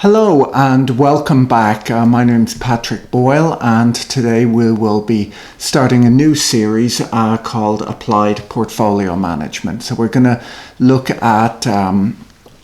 Hello and welcome back. My name's Patrick Boyle, and today we will be starting a new series called Applied Portfolio Management. So we're going to look at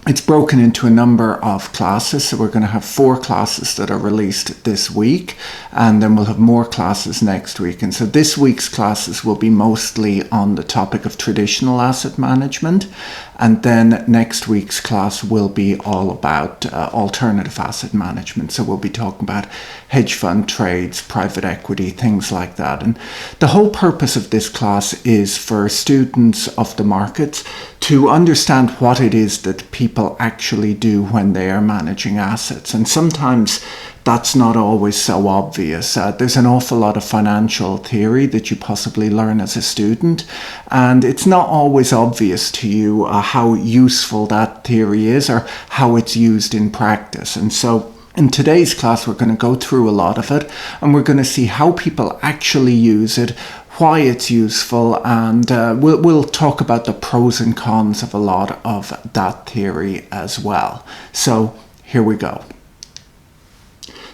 it's broken into a number of classes. So we're going to have 4 classes that are released this week, and then we'll have more classes next week. And so this week's classes will be mostly on the topic of traditional asset management, and then next week's class will be all about alternative asset management. So we'll be talking about hedge fund trades, private equity, things like that. And the whole purpose of this class is for students of the markets to understand what it is that people actually do when they are managing assets. And sometimes that's not always so obvious. There's an awful lot of financial theory that you possibly learn as a student, and it's not always obvious to you how useful that theory is or how it's used in practice. And so in today's class, we're going to go through a lot of it, and we're going to see how people actually use it, why it's useful, and we'll talk about the pros and cons of a lot of that theory as well. So here we go.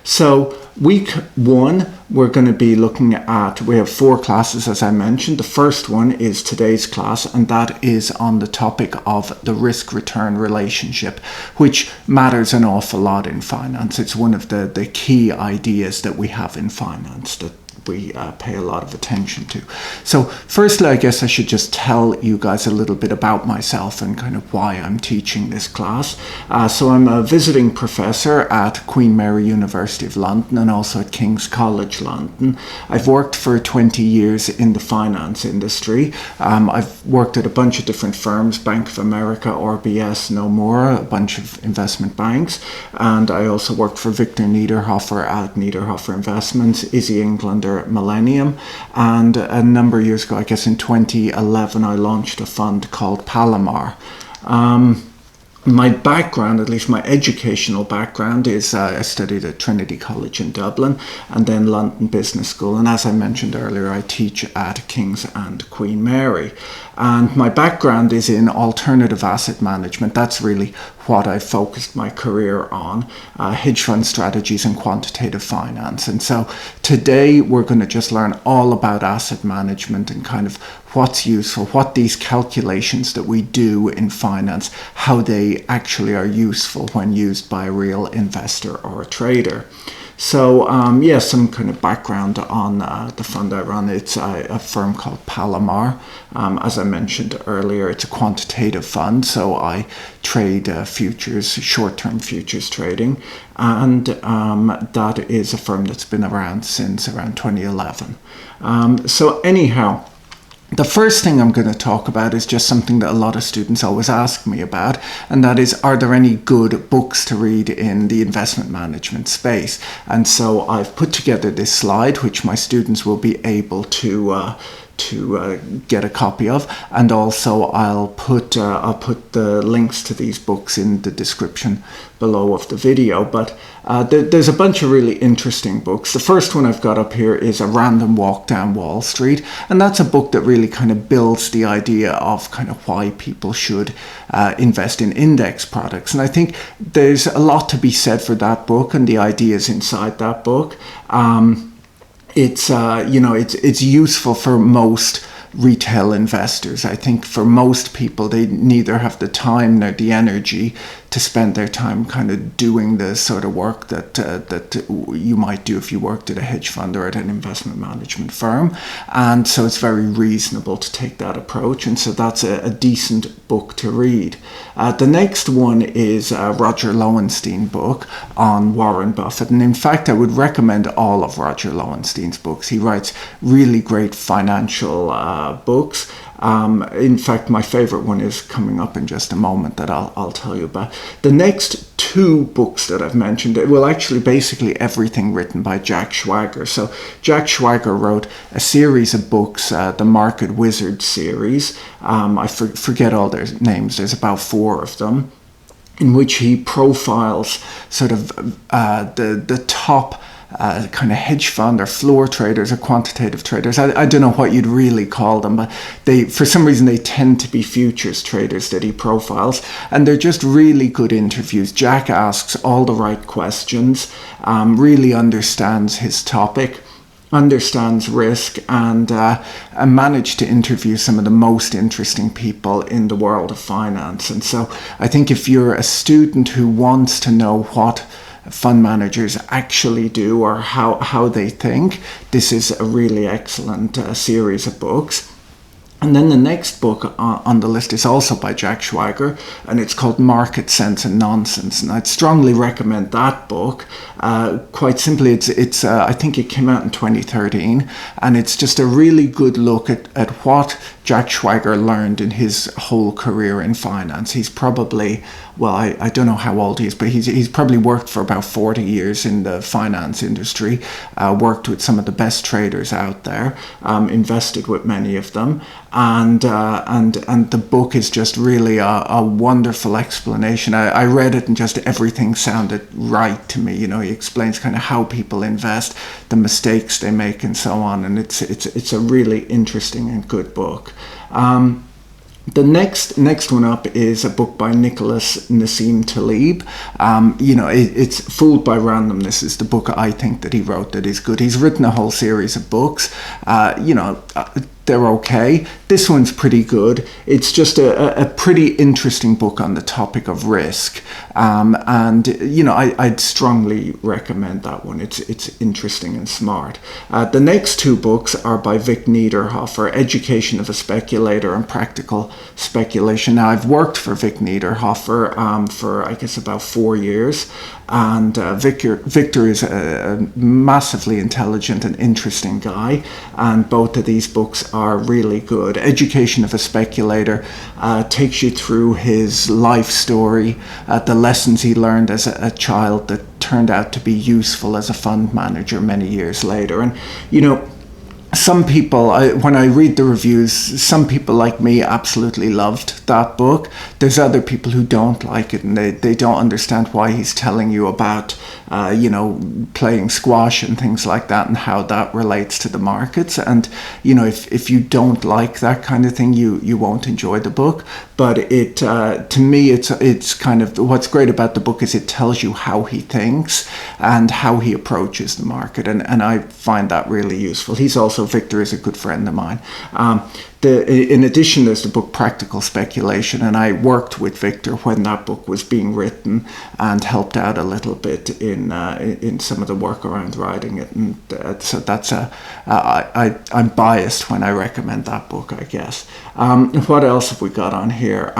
So week 1, we're going to be looking at, we have 4 classes as I mentioned. The first one is today's class, and that is on the topic of the risk-return relationship, which matters an awful lot in finance. It's one of the key ideas that we have in finance that we pay a lot of attention to. So firstly, I guess I should just tell you guys a little bit about myself and kind of why I'm teaching this class. So I'm a visiting professor at Queen Mary University of London and also at King's College London. I've worked for 20 years in the finance industry. I've worked at a bunch of different firms, Bank of America, RBS, no more, a bunch of investment banks. And I also worked for Victor Niederhofer at Niederhofer Investments, Izzy Englander Millennium, and a number of years ago, I guess in 2011, I launched a fund called Palomar. My background, at least my educational background, is I studied at Trinity College in Dublin and then London Business School, and as I mentioned earlier, I teach at King's and Queen Mary. And my background is in alternative asset management. That's really what I focused my career on, hedge fund strategies and quantitative finance. And so today we're going to just learn all about asset management and kind of what's useful, what these calculations that we do in finance, how they actually are useful when used by a real investor or a trader. So some kind of background on the fund I run. It's a firm called Palomar. As I mentioned earlier, it's a quantitative fund, so I trade futures, short-term futures trading, and that is a firm that's been around since around 2011. So anyhow, the first thing I'm going to talk about is just something that a lot of students always ask me about, and that is, are there any good books to read in the investment management space? And so I've put together this slide, which my students will be able to get a copy of, and also I'll put the links to these books in the description below of the video. But there's a bunch of really interesting books. The first one I've got up here is A Random Walk Down Wall Street, and that's a book that really kind of builds the idea of kind of why people should invest in index products. And I think there's a lot to be said for that book and the ideas inside that book. It's useful for most retail investors. I think for most people, they neither have the time nor the energy to spend their time kind of doing the sort of work that you might do if you worked at a hedge fund or at an investment management firm. And so it's very reasonable to take that approach. And so that's a decent book to read. The next one is Roger Lowenstein's book on Warren Buffett. And in fact, I would recommend all of Roger Lowenstein's books. He writes really great financial books. In fact, my favorite one is coming up in just a moment that I'll tell you about. The next 2 books that I've mentioned, well, actually basically everything written by Jack Schwager. So Jack Schwager wrote a series of books, the Market Wizard series. I forget all their names. There's about 4 of them, in which he profiles sort of the top kind of hedge fund or floor traders or quantitative traders. I don't know what you'd really call them, but for some reason they tend to be futures traders that he profiles, and they're just really good interviews. Jack asks all the right questions, really understands his topic, understands risk, and managed to interview some of the most interesting people in the world of finance. And so I think if you're a student who wants to know what fund managers actually do or how they think, this is a really excellent series of books. And then the next book on the list is also by Jack Schwager, and it's called Market Sense and Nonsense. And I'd strongly recommend that book. Quite simply, it's I think it came out in 2013, and it's just a really good look at what Jack Schwager learned in his whole career in finance. He's probably, well, I don't know how old he is, but he's probably worked for about 40 years in the finance industry, worked with some of the best traders out there, invested with many of them. And the book is just really a wonderful explanation. I read it and just everything sounded right to me. You know, he explains kind of how people invest, the mistakes they make, and so on. And it's a really interesting and good book. The next one up is a book by Nicholas Nassim Taleb. It's Fooled by Randomness is the book I think that he wrote that is good. He's written a whole series of books. They're okay. This one's pretty good. It's just a pretty interesting book on the topic of risk. I'd strongly recommend that one. It's interesting and smart. The next two books are by Vic Niederhofer, Education of a Speculator and Practical Speculation. Now, I've worked for Vic Niederhofer for, I guess, about 4 years. And Victor is a massively intelligent and interesting guy. And both of these books are really good. Education of a Speculator takes you through his life story, the lessons he learned as a child that turned out to be useful as a fund manager many years later. And, some people, when I read the reviews, some people like me absolutely loved that book. There's other people who don't like it, and they don't understand why he's telling you about, playing squash and things like that and how that relates to the markets. And, if you don't like that kind of thing, you won't enjoy the book. But to me, it's kind of, what's great about the book is it tells you how he thinks and how he approaches the market. And I find that really useful. Victor is a good friend of mine. In addition, there's the book Practical Speculation, and I worked with Victor when that book was being written and helped out a little bit in some of the work around writing it. And so that's I'm biased when I recommend that book, I guess. What else have we got on here?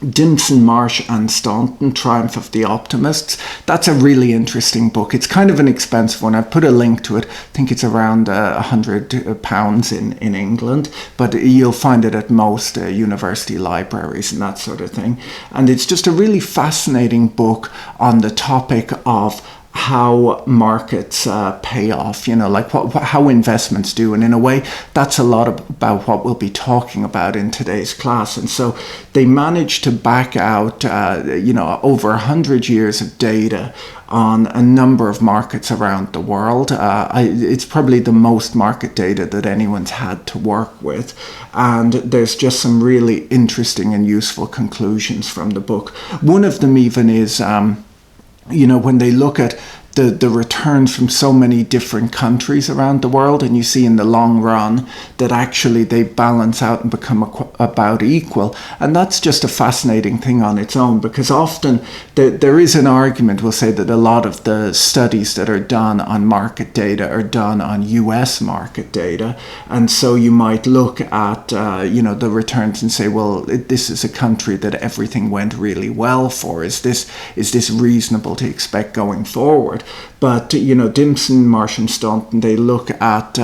Dimson, Marsh and Staunton, Triumph of the Optimists. That's a really interesting book. It's kind of an expensive one. I've put a link to it. I think it's around £100 in England, but you'll find it at most university libraries and that sort of thing. And it's just a really fascinating book on the topic of how markets pay off, how investments do. And in a way, that's a lot about what we'll be talking about in today's class. And so they managed to back out, over 100 years of data on a number of markets around the world. It's probably the most market data that anyone's had to work with. And there's just some really interesting and useful conclusions from the book. One of them even is, when they look at the returns from so many different countries around the world, and you see in the long run that actually they balance out and become about equal. And that's just a fascinating thing on its own, because often there is an argument, we'll say, that a lot of the studies that are done on market data are done on US market data. And so you might look at, the returns and say, well, this is a country that everything went really well for. Is this reasonable to expect going forward? But Dimson, Marsh and Staunton, they look at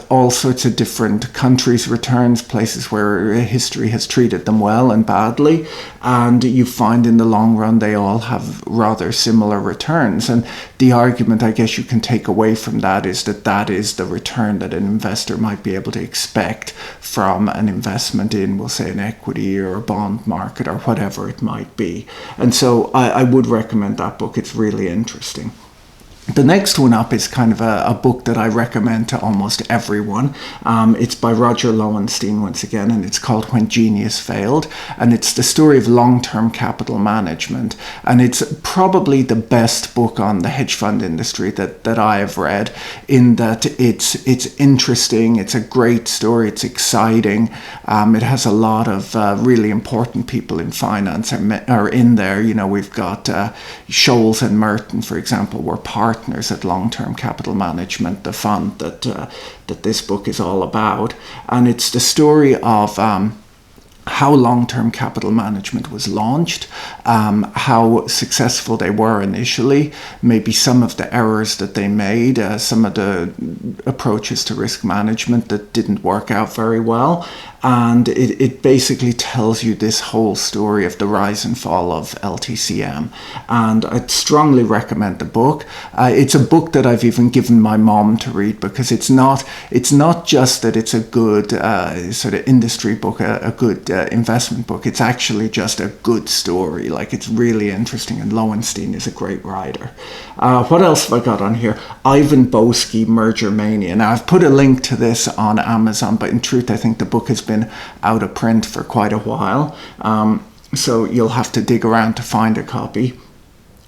all sorts of different countries' returns, places where history has treated them well and badly, and you find in the long run they all have rather similar returns. And the argument I guess you can take away from that is that is the return that an investor might be able to expect from an investment in, we'll say, an equity or a bond market or whatever it might be. And so I would recommend that book. It's really interesting. The next one up is kind of a book that I recommend to almost everyone. It's by Roger Lowenstein once again, and it's called When Genius Failed. And it's the story of long-term capital management. And it's probably the best book on the hedge fund industry that I have read, in that it's interesting, it's a great story, it's exciting. It has a lot of really important people in finance are in there. You know, we've got Scholes and Merton, for example, were partners at Long-Term Capital Management, the fund that this book is all about. And it's the story of how long-term capital management was launched, how successful they were initially, maybe some of the errors that they made, some of the approaches to risk management that didn't work out very well. And it basically tells you this whole story of the rise and fall of LTCM. And I'd strongly recommend the book. It's a book that I've even given my mom to read, because it's not just that it's a good sort of industry book, a good investment book. It's actually just a good story. Like, it's really interesting, and Lowenstein is a great writer. What else have I got on here? Ivan Boesky, Merger Mania. Now, I've put a link to this on Amazon, but in truth, I think the book has been out of print for quite a while. So you'll have to dig around to find a copy.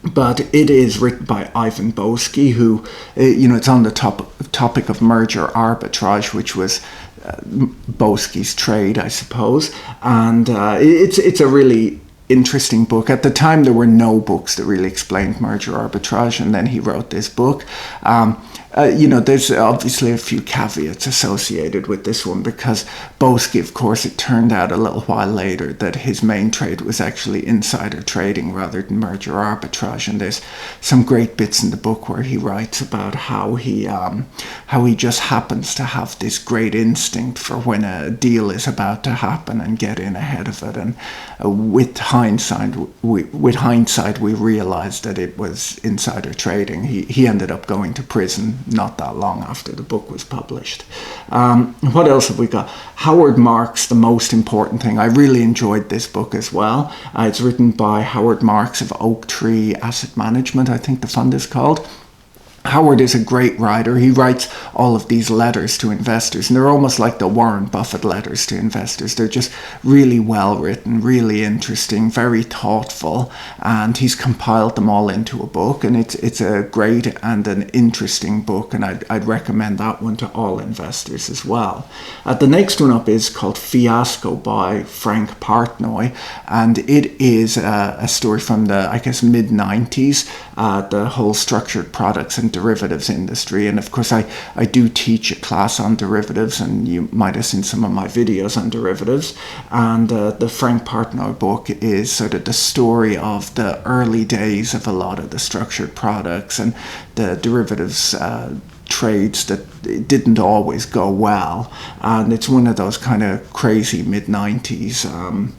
But it is written by Ivan Boesky, who, it's on the topic of merger arbitrage, which was Boesky's trade, I suppose. And it's a really interesting book. At the time, there were no books that really explained merger arbitrage, and then he wrote this book. There's obviously a few caveats associated with this one, because Boesky, of course, it turned out a little while later that his main trade was actually insider trading rather than merger arbitrage. And there's some great bits in the book where he writes about how he just happens to have this great instinct for when a deal is about to happen and get in ahead of it. And with hindsight, we realized that it was insider trading. He ended up going to prison not that long after the book was published. What else have we got? Howard Marks, The Most Important Thing. I really enjoyed this book as well. It's written by Howard Marks of Oak Tree Asset Management, I think the fund is called. Howard is a great writer. He writes all of these letters to investors, and they're almost like the Warren Buffett letters to investors. They're just really well written, really interesting, very thoughtful, and he's compiled them all into a book, and it's a great and an interesting book, and I'd recommend that one to all investors as well. The next one up is called Fiasco by Frank Partnoy, and it is a story from the, I guess, mid-90s, the whole structured products and derivatives industry. And of course, I do teach a class on derivatives, and you might have seen some of my videos on derivatives. And the Frank Partnoy book is sort of the story of the early days of a lot of the structured products and the derivatives trades that didn't always go well. And it's one of those kind of crazy mid-90s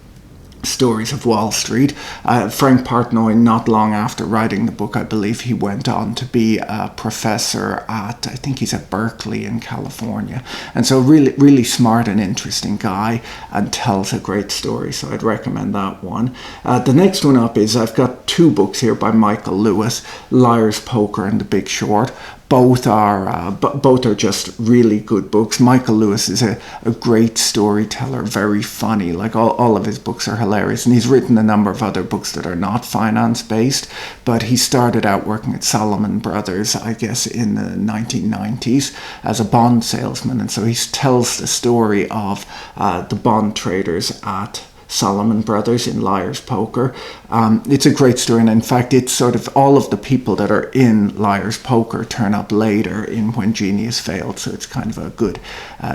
stories of Wall Street. Frank Partnoy, not long after writing the book, I believe he went on to be a professor at, I think he's at Berkeley in California. And so really, really smart and interesting guy, and tells a great story. So I'd recommend that one. The next one up is, I've got two books here by Michael Lewis, Liar's Poker and The Big Short. Both are just really good books. Michael Lewis is a great storyteller, very funny. Like all of his books are hilarious. And he's written a number of other books that are not finance-based. But he started out working at Salomon Brothers, I guess, in the 1990s as a bond salesman. And so he tells the story of the bond traders at Salomon Brothers in Liar's Poker. It's a great story, and in fact, it's sort of all of the people that are in Liar's Poker turn up later in When Genius Failed, so it's kind of a good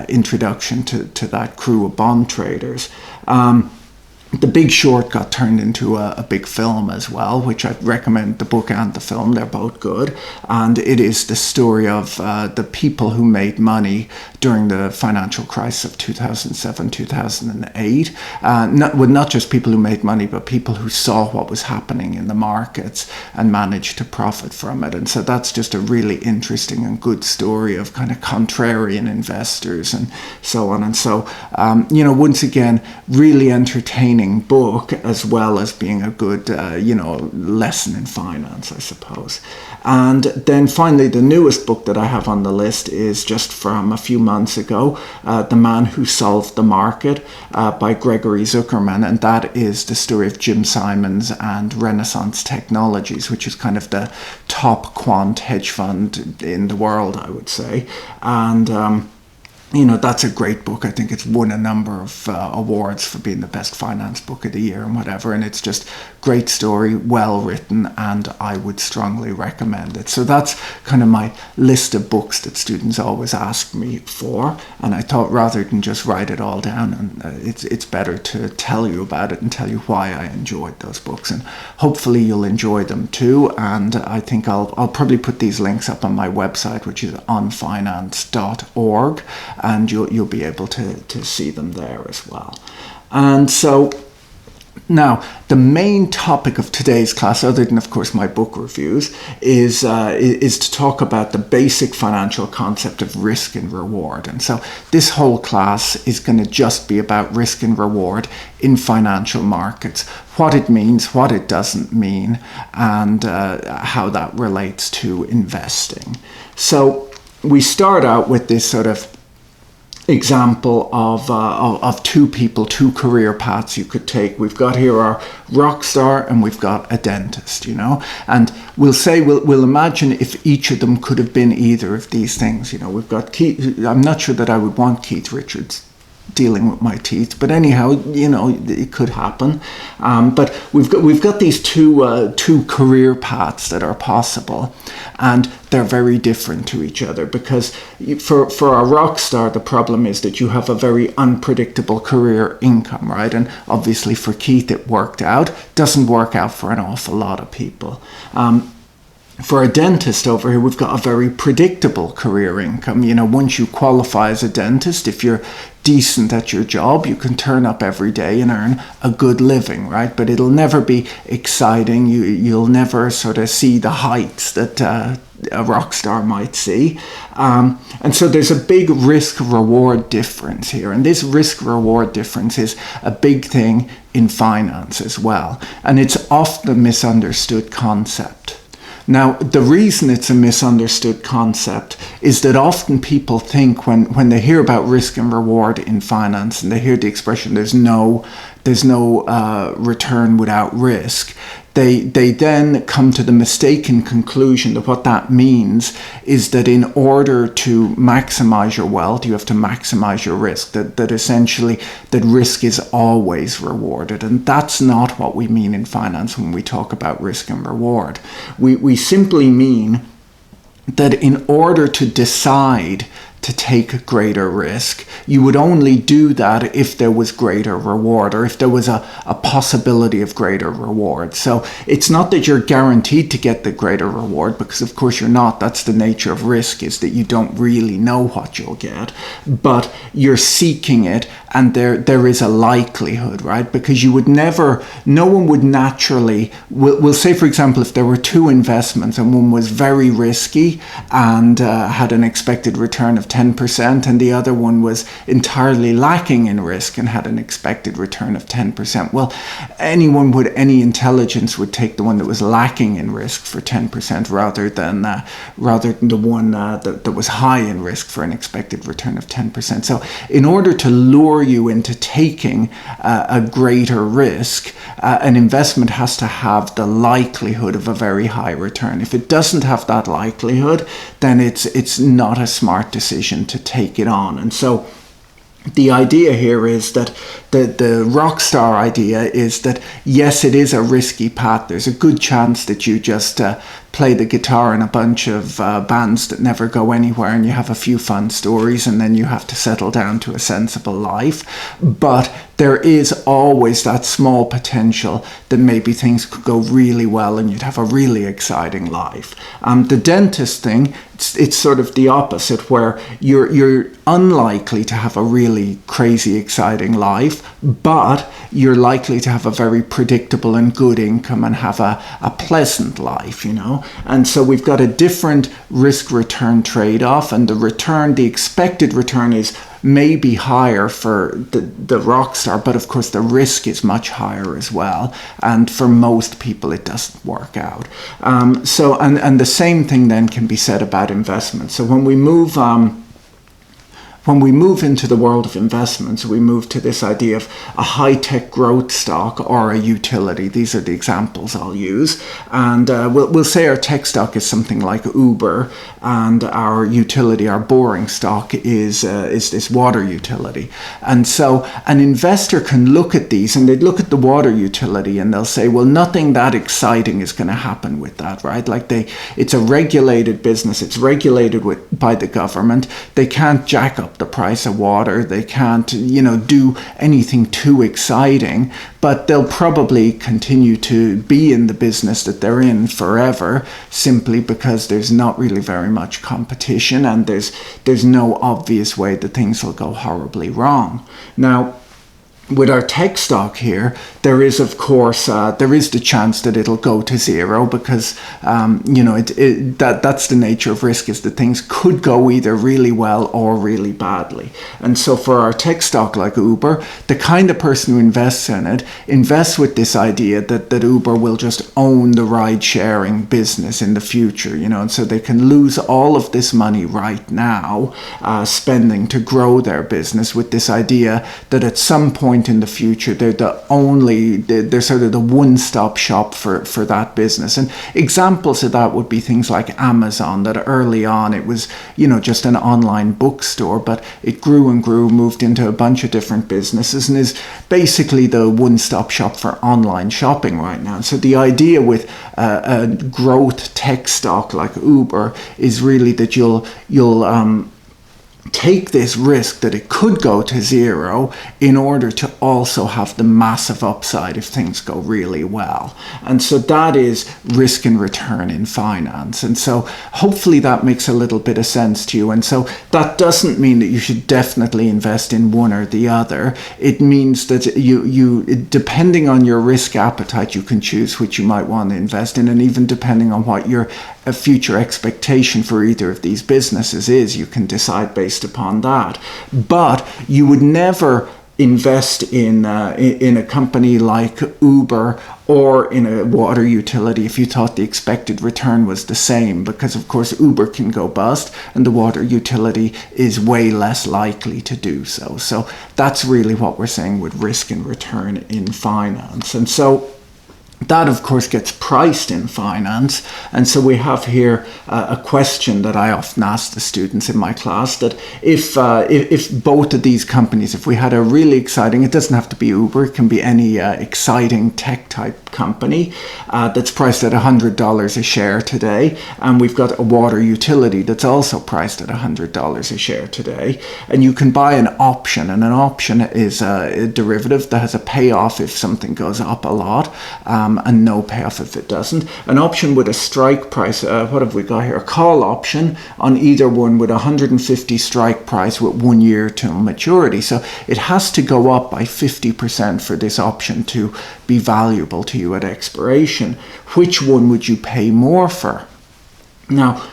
introduction to that crew of bond traders. The Big Short got turned into a big film as well, which I'd recommend the book and the film. They're both good. And it is the story of the people who made money during the financial crisis of 2007, 2008. Not just people who made money, but people who saw what was happening in the markets and managed to profit from it. And so that's just a really interesting and good story of kind of contrarian investors and so on. And so, once again, really entertaining entertaining book as well as being a good, lesson in finance, I suppose. And then finally, the newest book that I have on the list is just from a few months ago, The Man Who Solved the Market by Gregory Zuckerman. And that is the story of Jim Simons and Renaissance Technologies, which is kind of the top quant hedge fund in the world, I would say. And that's a great book. I think it's won a number of awards for being the best finance book of the year and whatever. And it's just great story, well written, and I would strongly recommend it. So that's kind of my list of books that students always ask me for. And I thought rather than just write it all down, and it's better to tell you about it and tell you why I enjoyed those books. And hopefully you'll enjoy them too. And I think I'll probably put these links up on my website, which is onfinance.org. And you'll be able to see them there as well. And so now the main topic of today's class, other than of course my book reviews, is to talk about the basic financial concept of risk and reward. And so this whole class is going to just be about risk and reward in financial markets, what it means, what it doesn't mean, and how that relates to investing. So we start out with this sort of example of two people, two career paths you could take. We've got here our rock star and we've got a dentist, and we'll imagine if each of them could have been either of these things. We've got Keith. I'm not sure that I would want Keith Richards dealing with my teeth, but anyhow, it could happen. But we've got these two career paths that are possible, and they're very different to each other, because for a rock star, the problem is that you have a very unpredictable career income, right? And obviously for Keith it worked out. Doesn't work out for an awful lot of people. For a dentist over here, we've got a very predictable career income. Once you qualify as a dentist, if you're decent at your job, you can turn up every day and earn a good living, right? But it'll never be exciting. You'll never sort of see the heights that a rock star might see. And so there's a big risk-reward difference here. And this risk-reward difference is a big thing in finance as well. And it's often a misunderstood concept. Now, the reason it's a misunderstood concept is that often people think when they hear about risk and reward in finance, and they hear the expression there's no return without risk, they then come to the mistaken conclusion that what that means is that in order to maximize your wealth, you have to maximize your risk, that essentially that risk is always rewarded. And that's not what we mean in finance when we talk about risk and reward. We simply mean that in order to decide to take greater risk, you would only do that if there was greater reward, or if there was a possibility of greater reward. So it's not that you're guaranteed to get the greater reward, because of course you're not. That's the nature of risk, is that you don't really know what you'll get, but you're seeking it, and there is a likelihood, right? Because no one would naturally, we'll say for example, if there were two investments and one was very risky and had an expected return of 10%, and the other one was entirely lacking in risk and had an expected return of 10%. Well, anyone with any intelligence would take the one that was lacking in risk for 10% rather than the one that was high in risk for an expected return of 10%. So in order to lure you into taking a greater risk, an investment has to have the likelihood of a very high return. If it doesn't have that likelihood, then it's not a smart decision to take it on. And so the idea here is that the rock star idea is that, yes, it is a risky path. There's a good chance that you just play the guitar in a bunch of bands that never go anywhere, and you have a few fun stories, and then you have to settle down to a sensible life. But there is always that small potential that maybe things could go really well and you'd have a really exciting life. The dentist thing, it's sort of the opposite, where you're unlikely to have a really crazy exciting life, but you're likely to have a very predictable and good income and have a pleasant life, And so we've got a different risk return trade-off, and the expected return is maybe higher for the rock star, but of course the risk is much higher as well, and for most people it doesn't work out. And the same thing then can be said about investment. So when we move into the world of investments, we move to this idea of a high-tech growth stock or a utility. These are the examples I'll use. And we'll say our tech stock is something like Uber, and our utility, our boring stock, is this water utility. And so an investor can look at these, and they'd look at the water utility, and they'll say, well, nothing that exciting is going to happen with that, right? Like it's a regulated business. It's regulated by the government. They can't jack up the price of water. They can't, do anything too exciting, but they'll probably continue to be in the business that they're in forever, simply because there's not really very much competition, and there's no obvious way that things will go horribly wrong. Now, with our tech stock here, there is, of course, there is the chance that it'll go to zero, because, that's the nature of risk, is that things could go either really well or really badly. And so for our tech stock like Uber, the kind of person who invests in it invests with this idea that Uber will just own the ride-sharing business in the future, and so they can lose all of this money right now, spending to grow their business, with this idea that at some point in the future they're sort of the one-stop shop for that business. And examples of that would be things like Amazon, that early on it was just an online bookstore, but it grew and grew, moved into a bunch of different businesses, and is basically the one-stop shop for online shopping right now. So the idea with a growth tech stock like Uber is really that you'll take this risk that it could go to zero in order to also have the massive upside if things go really well. And so that is risk and return in finance. And so hopefully that makes a little bit of sense to you. And so that doesn't mean that you should definitely invest in one or the other. It means that you depending on your risk appetite, you can choose which you might want to invest in, and even depending on what your future expectation for either of these businesses is, you can decide based upon that. But you would never invest in a company like Uber or in a water utility if you thought the expected return was the same, because of course Uber can go bust and the water utility is way less likely to do so. So that's really what we're saying with risk and return in finance. And so that, of course, gets priced in finance. And so we have here a question that I often ask the students in my class, that if both of these companies, if we had a really exciting, it doesn't have to be Uber, it can be any exciting tech type company that's priced at $100 a share today, and we've got a water utility that's also priced at $100 a share today, and you can buy an option, and an option is a derivative that has a payoff if something goes up a lot, and no payoff if it doesn't. An option with a strike price, what have we got here? A call option on either one with 150 strike price with 1 year to maturity. So it has to go up by 50% for this option to be valuable to you at expiration. Which one would you pay more for? Now,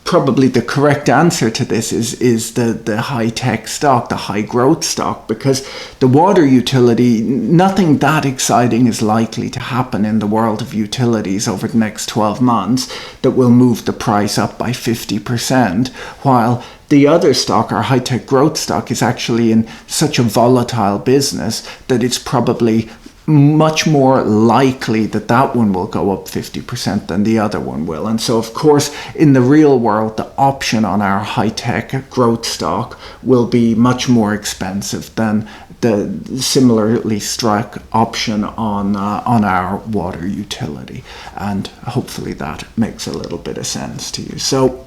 probably the correct answer to this is the high-tech stock, the high-growth stock, because the water utility, nothing that exciting is likely to happen in the world of utilities over the next 12 months that will move the price up by 50%, while the other stock, our high-tech growth stock, is actually in such a volatile business that it's probably much more likely that that one will go up 50% than the other one will. And so, of course, in the real world, the option on our high-tech growth stock will be much more expensive than the similarly struck option on our water utility. And hopefully that makes a little bit of sense to you. So,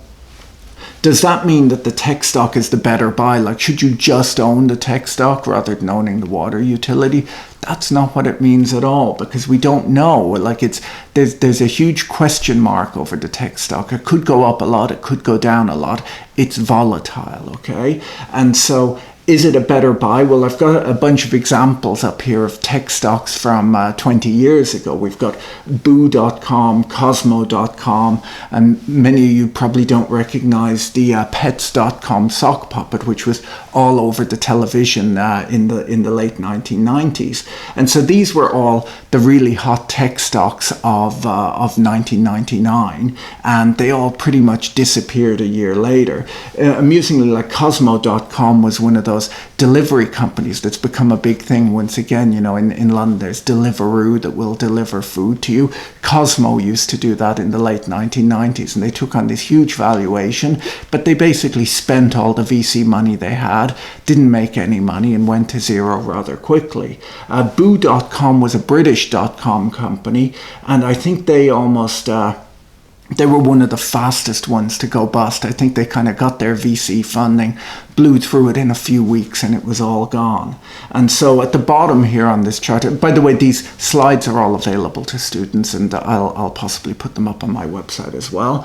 does that mean that the tech stock is the better buy? Like, should you just own the tech stock rather than owning the water utility? That's not what it means at all, because we don't know. Like, there's a huge question mark over the tech stock. It could go up a lot, it could go down a lot. It's volatile, okay? And so Is it a better buy? Well, I've got a bunch of examples up here of tech stocks from 20 years ago. We've got boo.com, cosmo.com, and many of you probably don't recognize the pets.com sock puppet, which was all over the television in the late 1990s. And so these were all the really hot tech stocks of 1999, and they all pretty much disappeared a year later. Amusingly, like cosmo.com was one of those delivery companies that's become a big thing once again. You know, in London there's Deliveroo that will deliver food to you. Cosmo used to do that in the late 1990s, and they took on this huge valuation, but they basically spent all the VC money they had, didn't make any money, and went to zero rather quickly. Boo.com was a British .com company, and I think they almost they were one of the fastest ones to go bust. I think they kind of got their VC funding, blew through it in a few weeks, and it was all gone. And so at the bottom here on this chart, by the way, these slides are all available to students, and I'll possibly put them up on my website as well.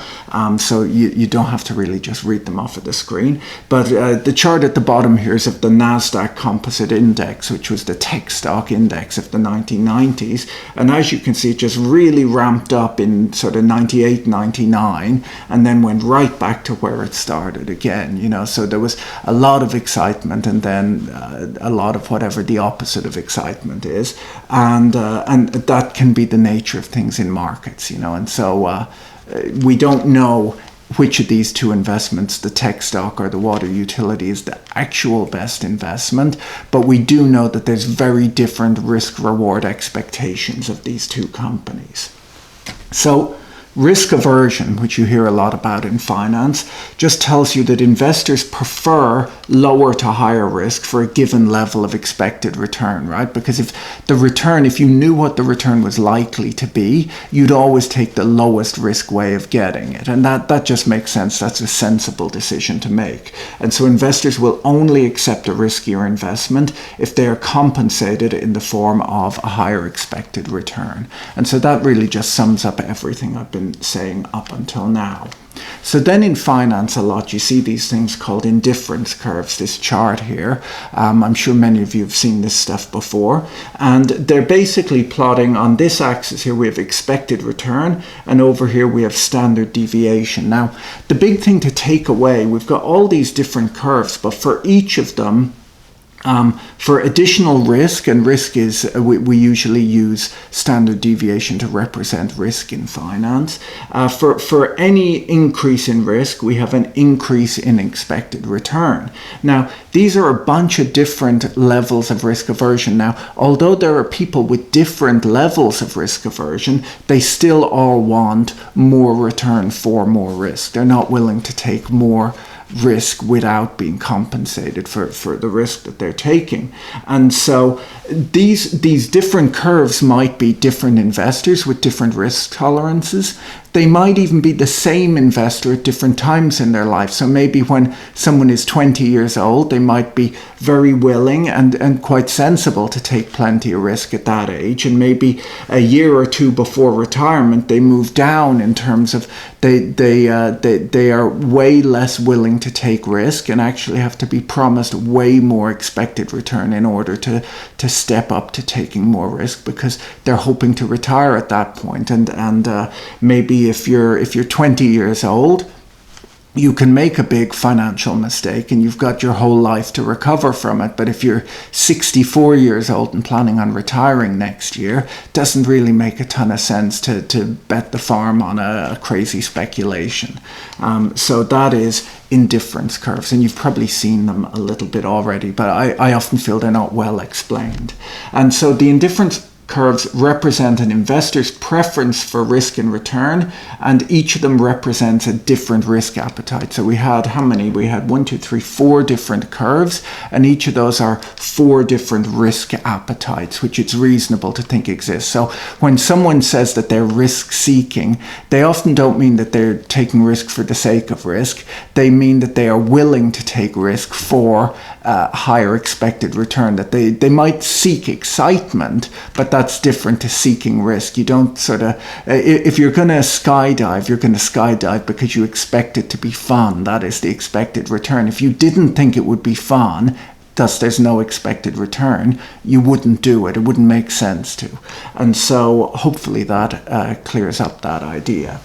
So you don't have to really just read them off of the screen. But the chart at the bottom here is of the NASDAQ Composite Index, which was the tech stock index of the 1990s. And as you can see, it just really ramped up in sort of 98, 99, and then went right back to where it started again. You know, so there was a lot of excitement, and then a lot of whatever the opposite of excitement is, and that can be the nature of things in markets. You know, and so we don't know which of these two investments, the tech stock or the water utility, is the actual best investment, but we do know that there's very different risk reward expectations of these two companies. So risk aversion, which you hear a lot about in finance, just tells you that investors prefer lower to higher risk for a given level of expected return, right? Because if you knew what the return was likely to be, you'd always take the lowest risk way of getting it. And that just makes sense. That's a sensible decision to make. And so investors will only accept a riskier investment if they are compensated in the form of a higher expected return. And so that really just sums up everything I've been saying up until now. So then in finance a lot you see these things called indifference curves, this chart here. I'm sure many of you have seen this stuff before, and they're basically plotting on this axis here we have expected return, and over here we have standard deviation. Now the big thing to take away, we've got all these different curves, but for each of them, for additional risk, and risk is, we usually use standard deviation to represent risk in finance. For any increase in risk, we have an increase in expected return. Now, these are a bunch of different levels of risk aversion. Now, although there are people with different levels of risk aversion, they still all want more return for more risk. They're not willing to take more risk without being compensated for the risk that they're taking. And so these different curves might be different investors with different risk tolerances. They might even be the same investor at different times in their life. So maybe when someone is 20 years old, they might be very willing and quite sensible to take plenty of risk at that age. And maybe a year or two before retirement, they move down in terms of they are way less willing to take risk and actually have to be promised way more expected return in order to step up to taking more risk, because they're hoping to retire at that point. And maybe if you're 20 years old, you can make a big financial mistake and you've got your whole life to recover from it. But if you're 64 years old and planning on retiring next year, it doesn't really make a ton of sense to bet the farm on a crazy speculation. So that is indifference curves, and you've probably seen them a little bit already, but I often feel they're not well explained. And so the indifference curves represent an investor's preference for risk and return, and each of them represents a different risk appetite. So we had how many? We had 4 different curves, and each of those are 4 different risk appetites, which it's reasonable to think exist. So when someone says that they're risk seeking, they often don't mean that they're taking risk for the sake of risk. They mean that they are willing to take risk for higher expected return, that they might seek excitement, but that's different to seeking risk. You don't if you're going to skydive, you're going to skydive because you expect it to be fun. That is the expected return. If you didn't think it would be fun, thus there's no expected return, you wouldn't do it. It wouldn't make sense to. And so hopefully that clears up that idea.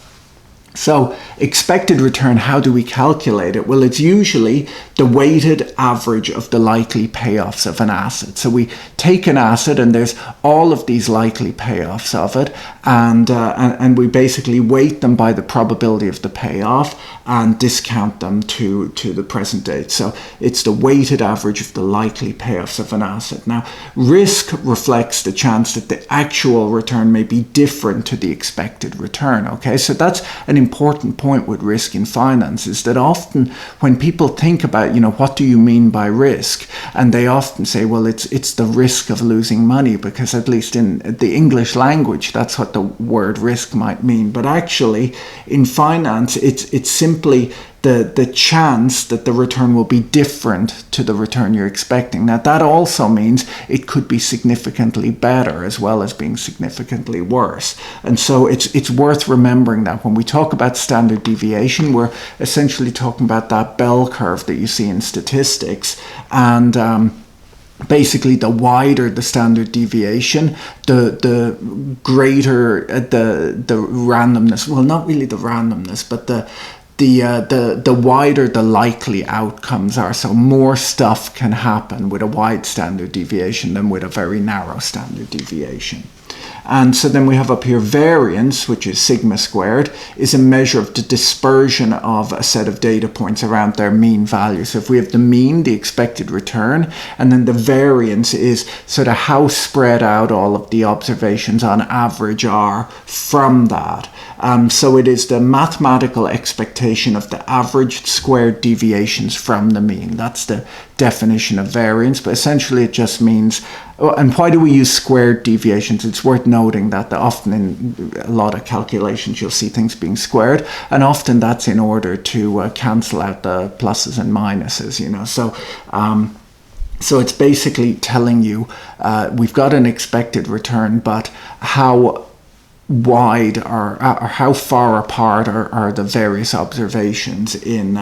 So expected return, how do we calculate it? Well, it's usually the weighted average of the likely payoffs of an asset. So we take an asset and there's all of these likely payoffs of it, and we basically weight them by the probability of the payoff and discount them to the present date. So it's the weighted average of the likely payoffs of an asset. Now, risk reflects the chance that the actual return may be different to the expected return. Okay, so that's an important point with risk in finance, is that often when people think about, what do you mean by risk? And they often say, well, it's the risk of losing money, because at least in the English language, that's what the word risk might mean. But actually, in finance, it's simply the chance that the return will be different to the return you're expecting. Now, that also means it could be significantly better as well as being significantly worse. And so it's worth remembering that when we talk about standard deviation, we're essentially talking about that bell curve that you see in statistics. And basically, the wider the standard deviation, the greater the randomness. Well, not really the randomness, but the wider the likely outcomes are. So more stuff can happen with a wide standard deviation than with a very narrow standard deviation. And so then we have up here variance, which is sigma squared, is a measure of the dispersion of a set of data points around their mean value. So if we have the mean, the expected return, and then the variance is sort of how spread out all of the observations on average are from that. So it is the mathematical expectation of the averaged squared deviations from the mean. That's the definition of variance, but essentially it just means, and why do we use squared deviations? It's worth noting that often in a lot of calculations you'll see things being squared, and often that's in order to cancel out the pluses and minuses, So it's basically telling you we've got an expected return, but how wide or how far apart are the various observations in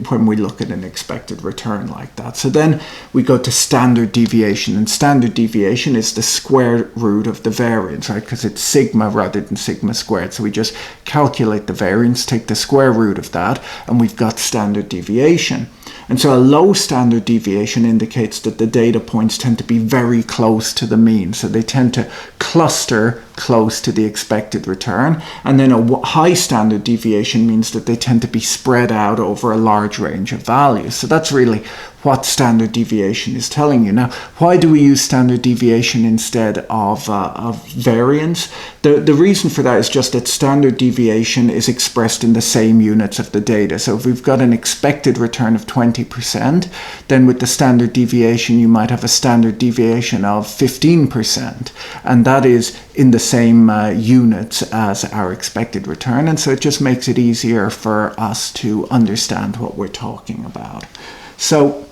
when we look at an expected return like that. So then we go to standard deviation, and standard deviation is the square root of the variance, right? Because it's sigma rather than sigma squared. So we just calculate the variance, take the square root of that, and we've got standard deviation. And so a low standard deviation indicates that the data points tend to be very close to the mean. So they tend to cluster close to the expected return. And then a high standard deviation means that they tend to be spread out over a large range of values. So that's really what standard deviation is telling you. Now, why do we use standard deviation instead of variance? The reason for that is just that standard deviation is expressed in the same units of the data. So if we've got an expected return of 20%, then with the standard deviation, you might have a standard deviation of 15%. And that is in the same units as our expected return. And so it just makes it easier for us to understand what we're talking about. So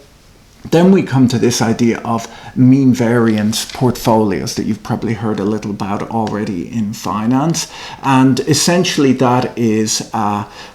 then we come to this idea of mean variance portfolios that you've probably heard a little about already in finance. And essentially that is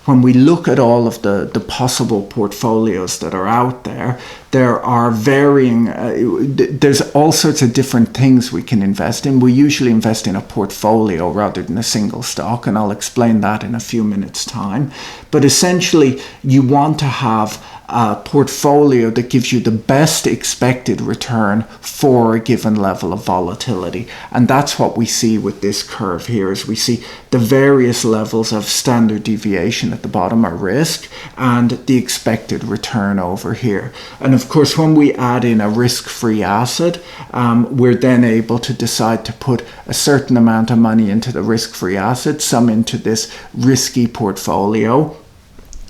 when we look at all of the possible portfolios that are out there, there are varying, there's all sorts of different things we can invest in. We usually invest in a portfolio rather than a single stock, and I'll explain that in a few minutes' time. But essentially, you want to have a portfolio that gives you the best expected return for a given level of volatility. And that's what we see with this curve here, is we see the various levels of standard deviation at the bottom are risk, and the expected return over here. And of course, when we add in a risk-free asset, we're then able to decide to put a certain amount of money into the risk-free asset, some into this risky portfolio,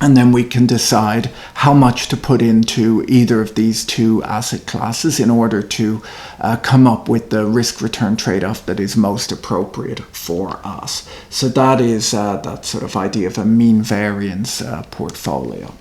and then we can decide how much to put into either of these two asset classes in order to come up with the risk-return trade-off that is most appropriate for us. So that is that sort of idea of a mean variance portfolio.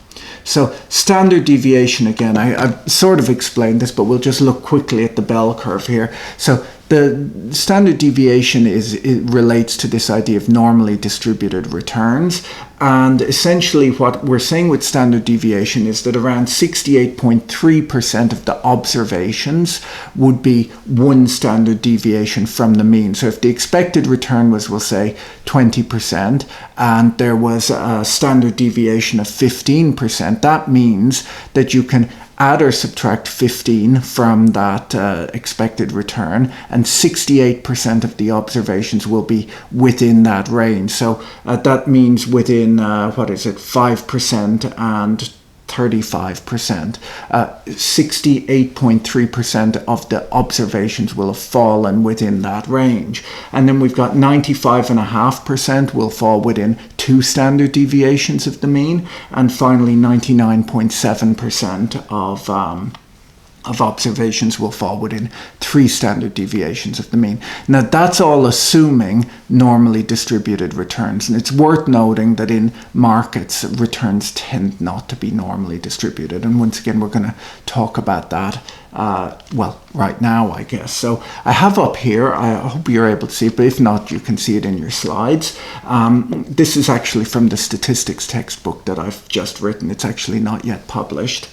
So standard deviation, again, I've sort of explained this, but we'll just look quickly at the bell curve here. So the standard deviation it relates to this idea of normally distributed returns. And essentially what we're saying with standard deviation is that around 68.3% of the observations would be one standard deviation from the mean. So if the expected return was, we'll say, 20% and there was a standard deviation of 15%, that means that you can add or subtract 15 from that expected return, and 68% of the observations will be within that range. So that means within 5% and 35%. 68.3% of the observations will have fallen within that range. And then we've got 95.5% will fall within 2 standard deviations of the mean. And finally, 99.7% of observations will fall within 3 standard deviations of the mean. Now that's all assuming normally distributed returns, and it's worth noting that in markets returns tend not to be normally distributed, and once again we're going to talk about that right now, I guess. So I have up here, I hope you're able to see it, but if not, you can see it in your slides. This is actually from the statistics textbook that I've just written. It's actually not yet published.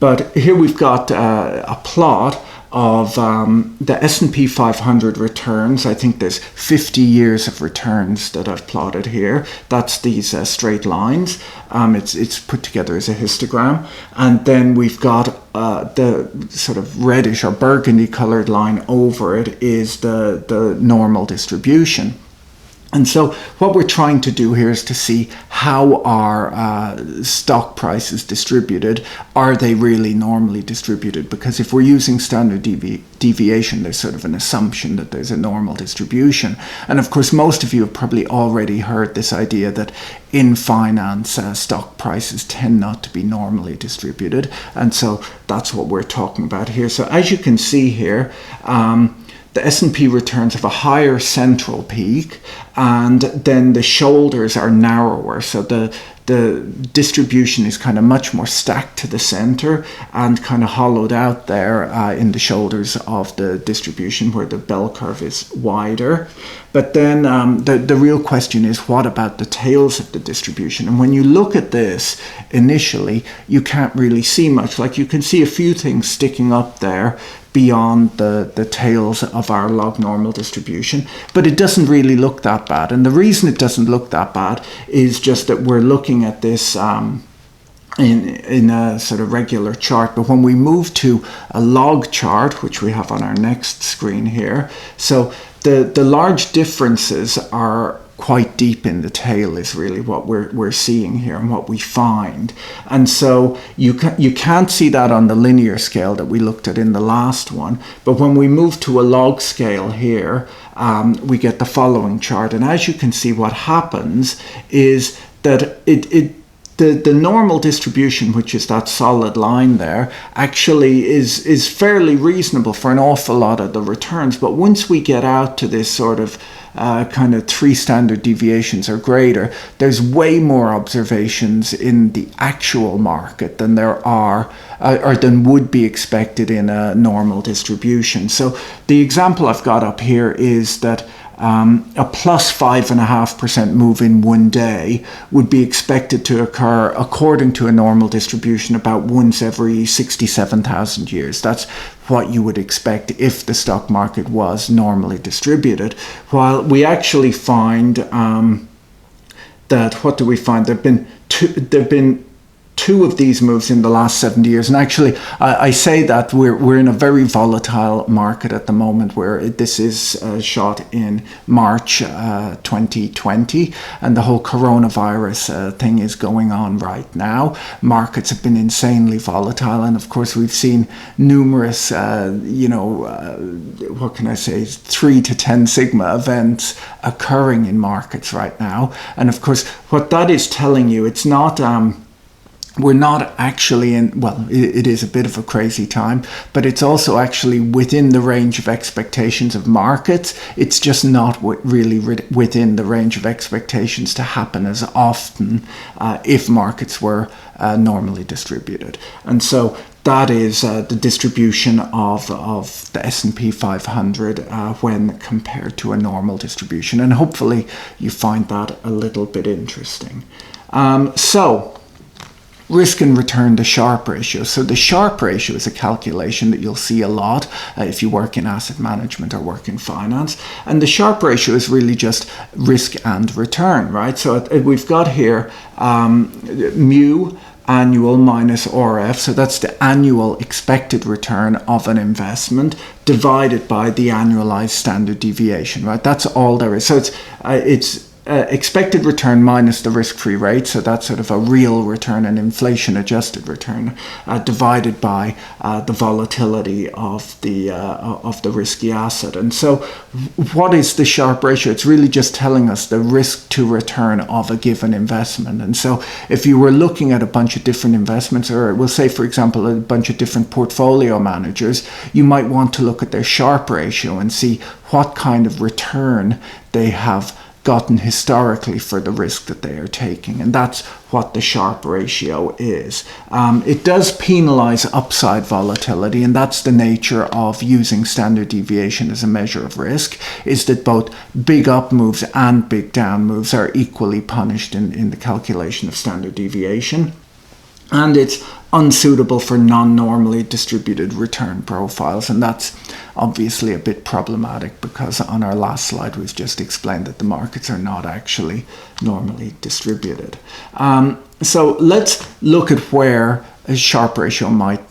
But here we've got a plot of the S&P 500 returns. I think there's 50 years of returns that I've plotted here. That's these straight lines. It's put together as a histogram. And then we've got the sort of reddish or burgundy colored line over it is the normal distribution. And so what we're trying to do here is to see how are stock prices distributed. Are they really normally distributed? Because if we're using standard deviation, there's sort of an assumption that there's a normal distribution. And of course, most of you have probably already heard this idea that in finance, stock prices tend not to be normally distributed. And so that's what we're talking about here. So as you can see here, the S&P returns have a higher central peak, and then the shoulders are narrower. So the distribution is kind of much more stacked to the center and kind of hollowed out there in the shoulders of the distribution where the bell curve is wider. But then the real question is, what about the tails of the distribution? And when you look at this initially, you can't really see much. Like you can see a few things sticking up there beyond the tails of our log normal distribution, but it doesn't really look that bad. And the reason it doesn't look that bad is just that we're looking at this in a sort of regular chart. But when we move to a log chart, which we have on our next screen here, so the large differences are quite deep in the tail is really what we're seeing here and what we find. And so you can't see that on the linear scale that we looked at in the last one, but when we move to a log scale here, we get the following chart. And as you can see, what happens is that the normal distribution, which is that solid line there, actually is fairly reasonable for an awful lot of the returns. But once we get out to this sort of kind of 3 standard deviations or greater, there's way more observations in the actual market than there are or than would be expected in a normal distribution. So the example I've got up here is that a plus 5.5% move in one day would be expected to occur according to a normal distribution about once every 67,000 years. That's what you would expect if the stock market was normally distributed. While we actually find that, what do we find? There've been 2 of these moves in the last 70 years. And actually, I say that we're in a very volatile market at the moment, where this is shot in March 2020, and the whole coronavirus thing is going on right now. Markets have been insanely volatile, and of course we've seen numerous, what can I say, 3 to 10 sigma events occurring in markets right now. And of course, what that is telling you, it's not we're not actually in, well, it is a bit of a crazy time, but it's also actually within the range of expectations of markets. It's just not really within the range of expectations to happen as often if markets were normally distributed. And so that is the distribution of the S&P 500 when compared to a normal distribution. And hopefully you find that a little bit interesting. So risk and return, the Sharpe ratio. So the Sharpe ratio is a calculation that you'll see a lot if you work in asset management or work in finance. And the Sharpe ratio is really just risk and return, right? So we've got here mu annual minus RF. So that's the annual expected return of an investment divided by the annualized standard deviation, right? That's all there is. So it's expected return minus the risk-free rate, so that's sort of a real return, an inflation-adjusted return, divided by the volatility of the risky asset. And so, what is the Sharpe ratio? It's really just telling us the risk to return of a given investment. And so, if you were looking at a bunch of different investments, or we'll say, for example, a bunch of different portfolio managers, you might want to look at their Sharpe ratio and see what kind of return they have gotten historically for the risk that they are taking. And that's what the Sharpe ratio is. It does penalize upside volatility, and that's the nature of using standard deviation as a measure of risk, is that both big up moves and big down moves are equally punished in the calculation of standard deviation. And it's unsuitable for non-normally distributed return profiles, and that's obviously a bit problematic because on our last slide we've just explained that the markets are not actually normally distributed. So let's look at where a Sharpe ratio might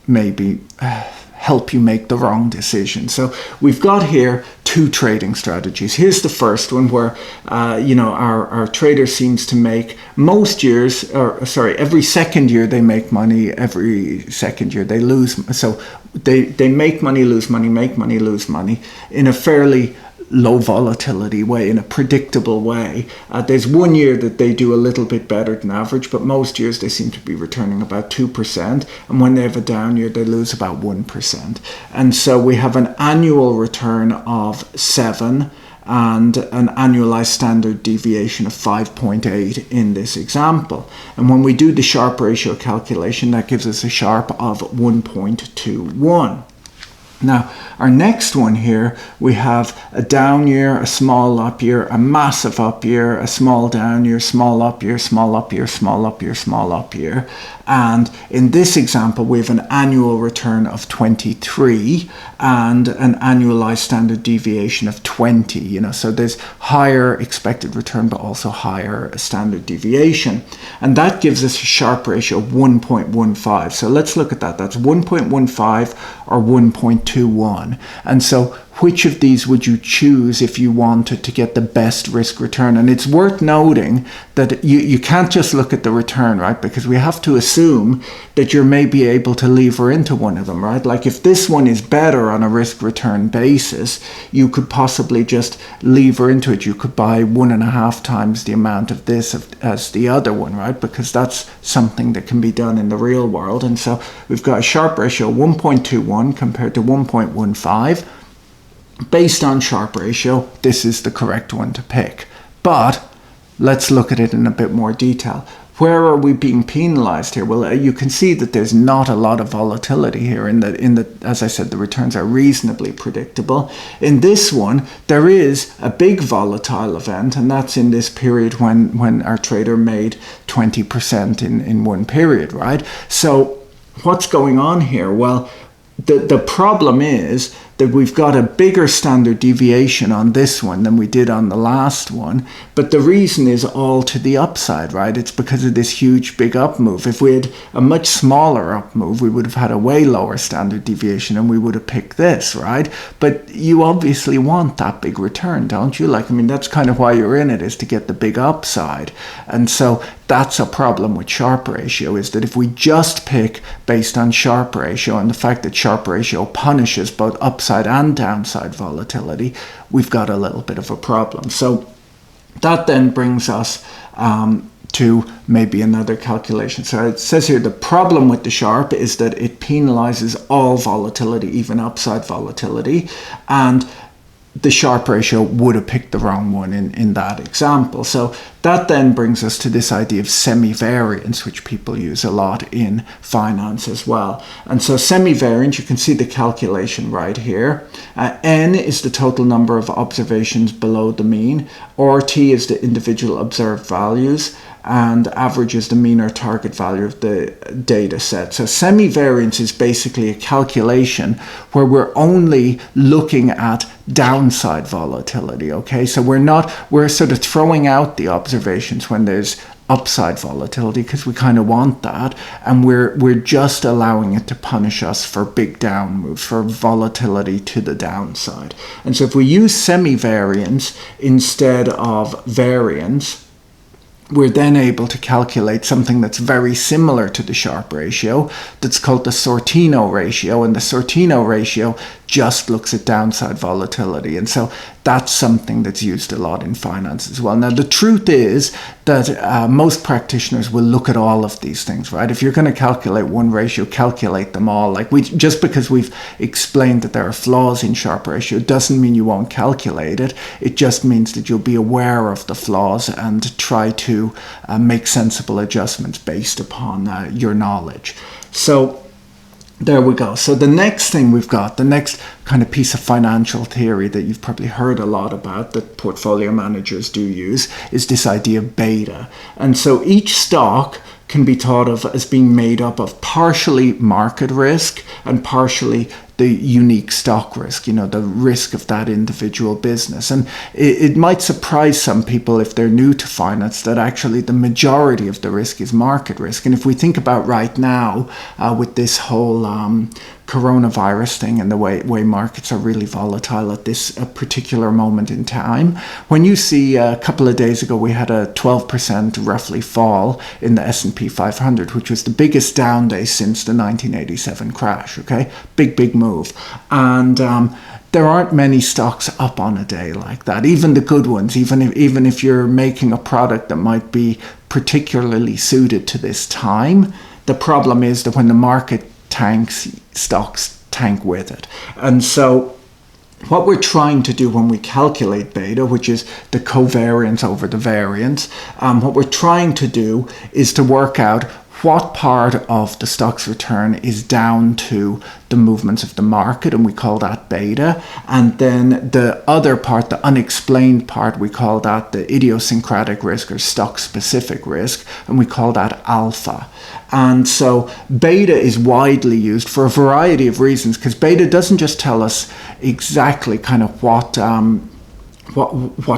maybe help you make the wrong decision. So we've got here two trading strategies. Here's the first one where our trader seems to make most years, every second year they make money, every second year they lose. So they make money, lose money, make money, lose money in a fairly low volatility way, in a predictable way. There's 1 year that they do a little bit better than average, but most years they seem to be returning about 2%, and when they have a down year they lose about 1%. And so we have an annual return of 7 and an annualized standard deviation of 5.8 in this example. And when we do the Sharpe ratio calculation, that gives us a Sharpe of 1.21. Now, our next one here, we have a down year, a small up year, a massive up year, a small down year, small up year, small up year, small up year, small up year. And in this example, we have an annual return of 23 and an annualized standard deviation of 20. So there's higher expected return, but also higher standard deviation. And that gives us a Sharpe ratio of 1.15. So let's look at that. That's 1.15 or 1.21. And so which of these would you choose if you wanted to get the best risk return? And it's worth noting that you can't just look at the return, right? Because we have to assume that you're maybe able to lever into one of them, right? Like if this one is better on a risk return basis, you could possibly just lever into it. You could buy 1.5 times the amount of this as the other one, right? Because that's something that can be done in the real world. And so we've got a Sharpe ratio 1.21 compared to 1.15. Based on Sharpe ratio, this is the correct one to pick. But let's look at it in a bit more detail. Where are we being penalized here? Well, you can see that there's not a lot of volatility here. As I said, the returns are reasonably predictable. In this one, there is a big volatile event, and that's in this period when our trader made 20% in one period, right? So what's going on here? Well, the problem is that we've got a bigger standard deviation on this one than we did on the last one. But the reason is all to the upside, right? It's because of this huge big up move. If we had a much smaller up move, we would have had a way lower standard deviation and we would have picked this, right? But you obviously want that big return, don't you? That's kind of why you're in it, is to get the big upside. And so that's a problem with Sharpe ratio, is that if we just pick based on Sharpe ratio and the fact that Sharpe ratio punishes both upside and downside volatility, we've got a little bit of a problem. So that then brings us to maybe another calculation. So it says here the problem with the Sharpe is that it penalizes all volatility, even upside volatility, and the Sharpe ratio would have picked the wrong one in that example. So that then brings us to this idea of semi-variance, which people use a lot in finance as well. And so semi-variance, you can see the calculation right here. N is the total number of observations below the mean. RT is the individual observed values, and average is the mean or target value of the data set. So semi-variance is basically a calculation where we're only looking at downside volatility, okay? So we're sort of throwing out the observations when there's upside volatility because we kind of want that, and we're just allowing it to punish us for big down moves, for volatility to the downside. And so if we use semi-variance instead of variance, we're then able to calculate something that's very similar to the Sharpe ratio that's called the sortino ratio, and the sortino ratio just looks at downside volatility. And so that's something that's used a lot in finance as well. Now, the truth is that most practitioners will look at all of these things, right? If you're going to calculate one ratio, calculate them all. Like just because we've explained that there are flaws in Sharpe ratio doesn't mean you won't calculate it. It just means that you'll be aware of the flaws and try to make sensible adjustments based upon your knowledge. So there we go. So the next thing we've got, the next kind of piece of financial theory that you've probably heard a lot about that portfolio managers do use is this idea of beta. And so each stock can be thought of as being made up of partially market risk and partially the unique stock risk, you know, the risk of that individual business. And it might surprise some people if they're new to finance that actually the majority of the risk is market risk. And if we think about right now with this whole coronavirus thing and the way markets are really volatile at this particular moment in time, when you see a couple of days ago we had a 12% roughly fall in the S&P 500, which was the biggest down day since the 1987 crash, okay? Big move. And there aren't many stocks up on a day like that, even the good ones, even if you're making a product that might be particularly suited to this time. The problem is that when the market tanks, stocks tank with it. And so what we're trying to do when we calculate beta, which is the covariance over the variance, what we're trying to do is to work out what part of the stock's return is down to the movements of the market, and we call that beta. And then the other part, the unexplained part, we call that the idiosyncratic risk or stock-specific risk, and we call that alpha. And so beta is widely used for a variety of reasons, because beta doesn't just tell us exactly kind of what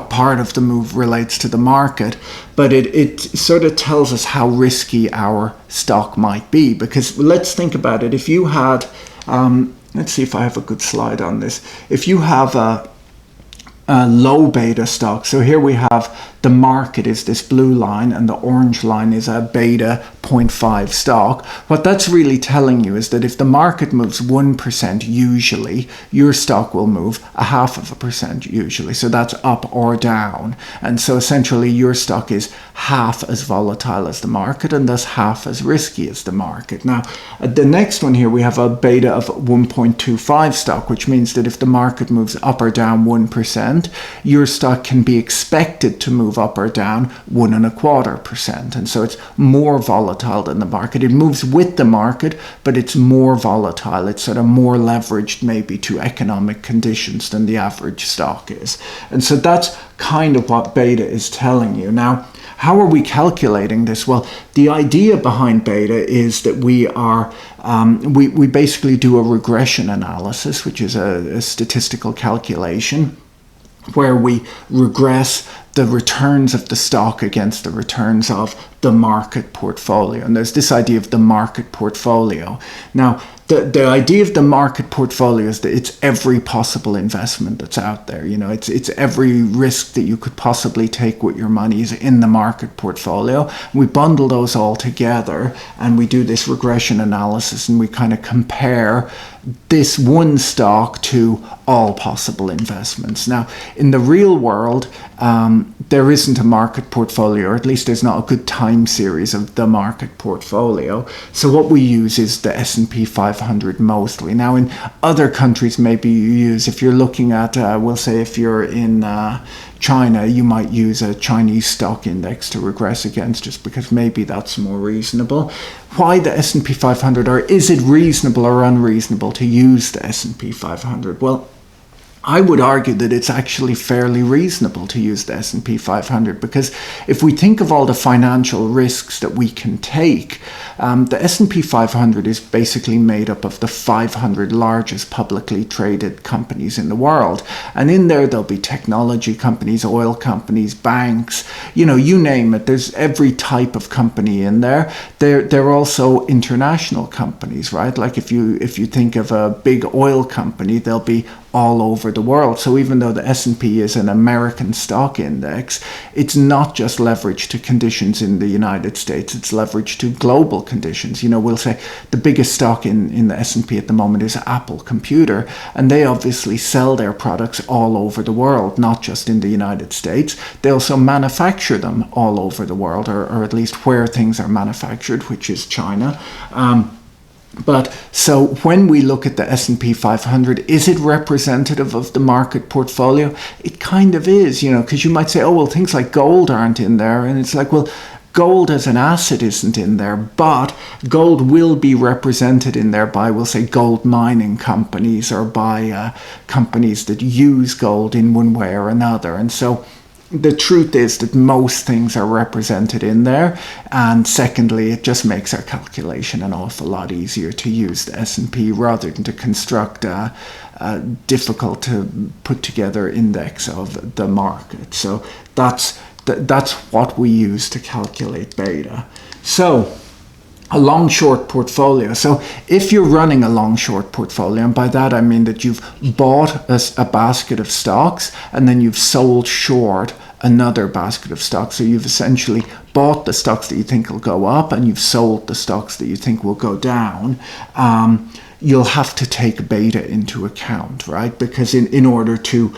part of the move relates to the market, but it sort of tells us how risky our stock might be. Because let's think about it. If you had, let's see if I have a good slide on this. If you have a low beta stock, so here we have the market is this blue line and the orange line is a beta 0.5 stock. What that's really telling you is that if the market moves 1% usually, your stock will move 0.5% usually. So that's up or down. And so essentially your stock is half as volatile as the market and thus half as risky as the market. Now, the next one here, we have a beta of 1.25 stock, which means that if the market moves up or down 1%, your stock can be expected to move up or down 1.25%. And so it's more volatile than the market. It moves with the market, but it's more volatile. It's sort of more leveraged maybe to economic conditions than the average stock is. And so that's kind of what beta is telling you. Now, how are we calculating this? Well, the idea behind beta is that we are we basically do a regression analysis, which is a statistical calculation where we regress the returns of the stock against the returns of the market portfolio. And there's this idea of the market portfolio. Now, the idea of the market portfolio is that it's every possible investment that's out there. You know, it's every risk that you could possibly take with your money is in the market portfolio. We bundle those all together and we do this regression analysis and we kind of compare this one stock to all possible investments. Now, in the real world, there isn't a market portfolio, or at least there's not a good time series of the market portfolio. So what we use is the S&P 500 500 mostly. Now in other countries, maybe you use, if you're looking at, we'll say if you're in China, you might use a Chinese stock index to regress against, just because maybe that's more reasonable. Why the S&P 500, or is it reasonable or unreasonable to use the S&P 500? Well, I would argue that it's actually fairly reasonable to use the S&P 500, because if we think of all the financial risks that we can take, the S&P 500 is basically made up of the 500 largest publicly traded companies in the world. And in there, there'll be technology companies, oil companies, banks, you name it. There's every type of company in there. They're also international companies, right? Like if you think of a big oil company, they'll be all over the world. So even though the S&P is an American stock index, it's not just leveraged to conditions in the United States, it's leveraged to global conditions. We'll say the biggest stock in the S&P at the moment is Apple Computer, and they obviously sell their products all over the world, not just in the United States. They also manufacture them all over the world, or at least where things are manufactured, which is China. But so when we look at the S&P 500, is it representative of the market portfolio? It kind of is, because you might say, oh, well, things like gold aren't in there. And it's like, well, gold as an asset isn't in there, but gold will be represented in there by, we'll say, gold mining companies, or by companies that use gold in one way or another. And so the truth is that most things are represented in there, and secondly, it just makes our calculation an awful lot easier to use the S&P rather than to construct a difficult to put together index of the market. So that's what we use to calculate beta. So a long-short portfolio. So if you're running a long-short portfolio, and by that I mean that you've bought a basket of stocks and then you've sold short another basket of stocks. So you've essentially bought the stocks that you think will go up and you've sold the stocks that you think will go down. You'll have to take beta into account, right? Because in order to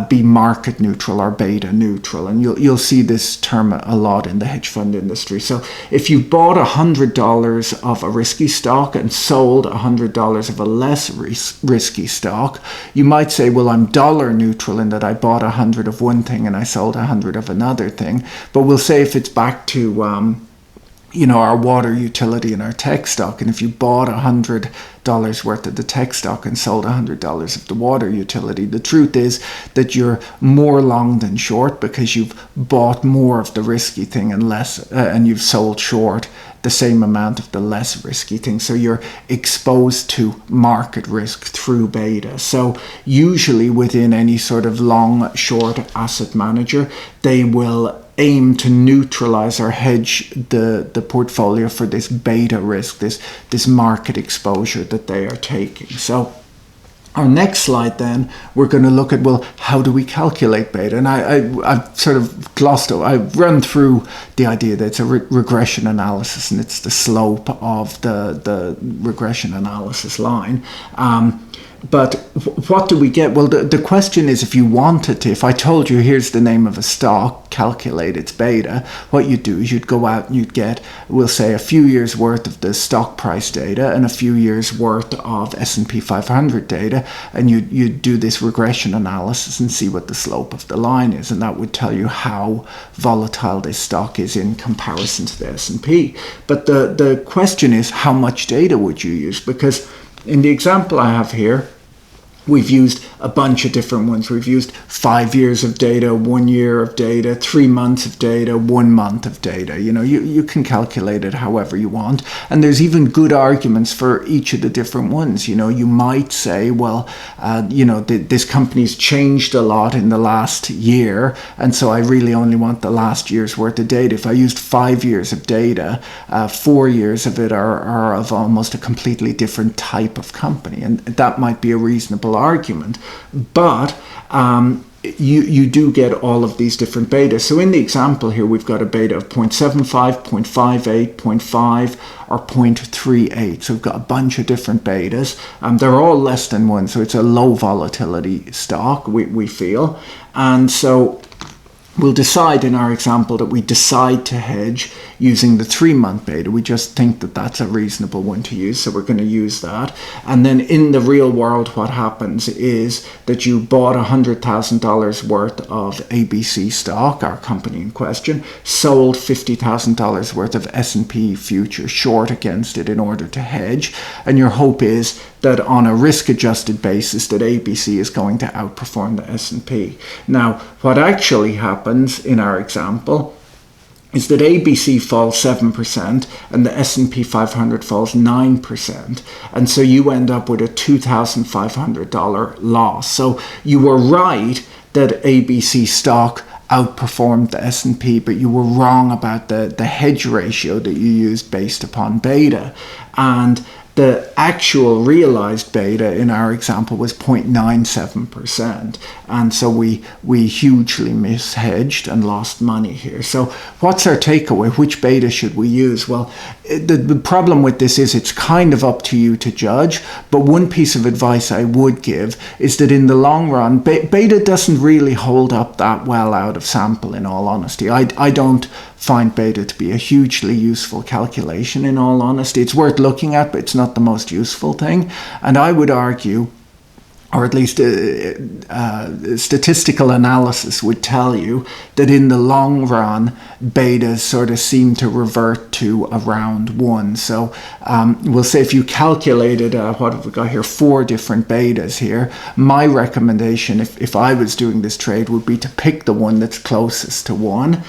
be market neutral or beta neutral, and you'll see this term a lot in the hedge fund industry. So if you bought $100 of a risky stock and sold $100 of a less risky stock, you might say, well, I'm dollar neutral in that I bought 100 of one thing and I sold 100 of another thing. But we'll say if it's back to our water utility and our tech stock, and if you bought $100 worth of the tech stock and sold $100 of the water utility, the truth is that you're more long than short, because you've bought more of the risky thing and less, and you've sold short the same amount of the less risky thing. So you're exposed to market risk through beta. So usually within any sort of long short asset manager, they will aim to neutralize or hedge the portfolio for this beta risk, this market exposure that they are taking. So our next slide then, we're going to look at, well, how do we calculate beta? And I've sort of glossed over, I've run through the idea that it's a regression analysis and it's the slope of the regression analysis line. But what do we get? Well, the question is, if you wanted to, if I told you here's the name of a stock, calculate its beta, what you'd do is you'd go out and you'd get, we'll say, a few years worth of the stock price data and a few years worth of S&P 500 data, and you'd do this regression analysis and see what the slope of the line is, and that would tell you how volatile this stock is in comparison to the S&P. But the question is, how much data would you use? Because in the example I have here, we've used a bunch of different ones. We've used 5 years of data, 1 year of data, 3 months of data, 1 month of data. You can calculate it however you want. And there's even good arguments for each of the different ones. You might say, well, this company's changed a lot in the last year, and so I really only want the last year's worth of data. If I used 5 years of data, 4 years of it are of almost a completely different type of company. And that might be a reasonable argument, but you do get all of these different betas. So in the example here, we've got a beta of 0.75, 0.58, 0.5, or 0.38. So we've got a bunch of different betas. They're all less than 1, so it's a low volatility stock, we feel. And so we'll decide in our example that we decide to hedge using the 3-month beta. We just think that that's a reasonable one to use, so we're going to use that. And then in the real world, what happens is that you bought $100,000 worth of ABC stock, our company in question, sold $50,000 worth of S&P futures short against it in order to hedge, and your hope is that on a risk-adjusted basis that ABC is going to outperform the S&P. Now, what actually happens in our example is that ABC falls 7% and the S&P 500 falls 9%. And so you end up with a $2,500 loss. So you were right that ABC stock outperformed the S&P, but you were wrong about the hedge ratio that you used based upon beta. And the actual realized beta in our example was 0.97%. And so we hugely mishedged and lost money here. So what's our takeaway? Which beta should we use? Well, the problem with this is it's kind of up to you to judge. But one piece of advice I would give is that in the long run, beta doesn't really hold up that well out of sample, in all honesty. I don't find beta to be a hugely useful calculation, in all honesty. It's worth looking at, but it's not the most useful thing. And I would argue, or at least statistical analysis would tell you, that in the long run, betas sort of seem to revert to around 1. So we'll say if you calculated, what have we got here, 4 different betas here, my recommendation, if I was doing this trade, would be to pick the one that's closest to 1.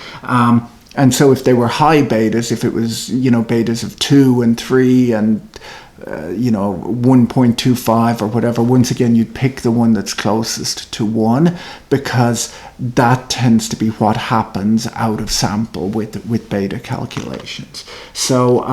And so if they were high betas, if it was, betas of 2 and 3 and 1.25 or whatever, once again, you'd pick the one that's closest to 1, because that tends to be what happens out of sample with beta calculations. So,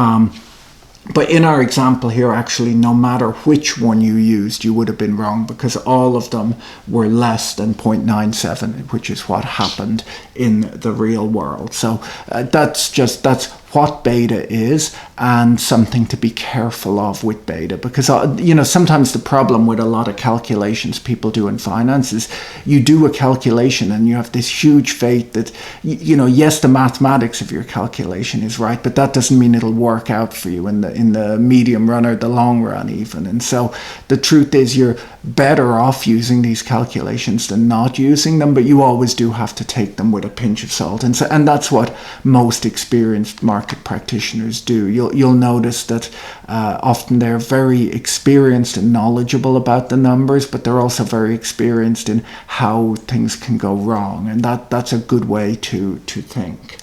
but in our example here, actually, no matter which one you used, you would have been wrong, because all of them were less than 0.97, which is what happened in the real world. So that's what beta is, and something to be careful of with beta, because sometimes the problem with a lot of calculations people do in finance is you do a calculation and you have this huge faith that yes, the mathematics of your calculation is right, but that doesn't mean it'll work out for you in the medium run or the long run even. And so the truth is you're better off using these calculations than not using them, but you always do have to take them with a pinch of salt, and that's what most experienced market practitioners do. You'll notice that often they're very experienced and knowledgeable about the numbers, but they're also very experienced in how things can go wrong, and that's a good way to think.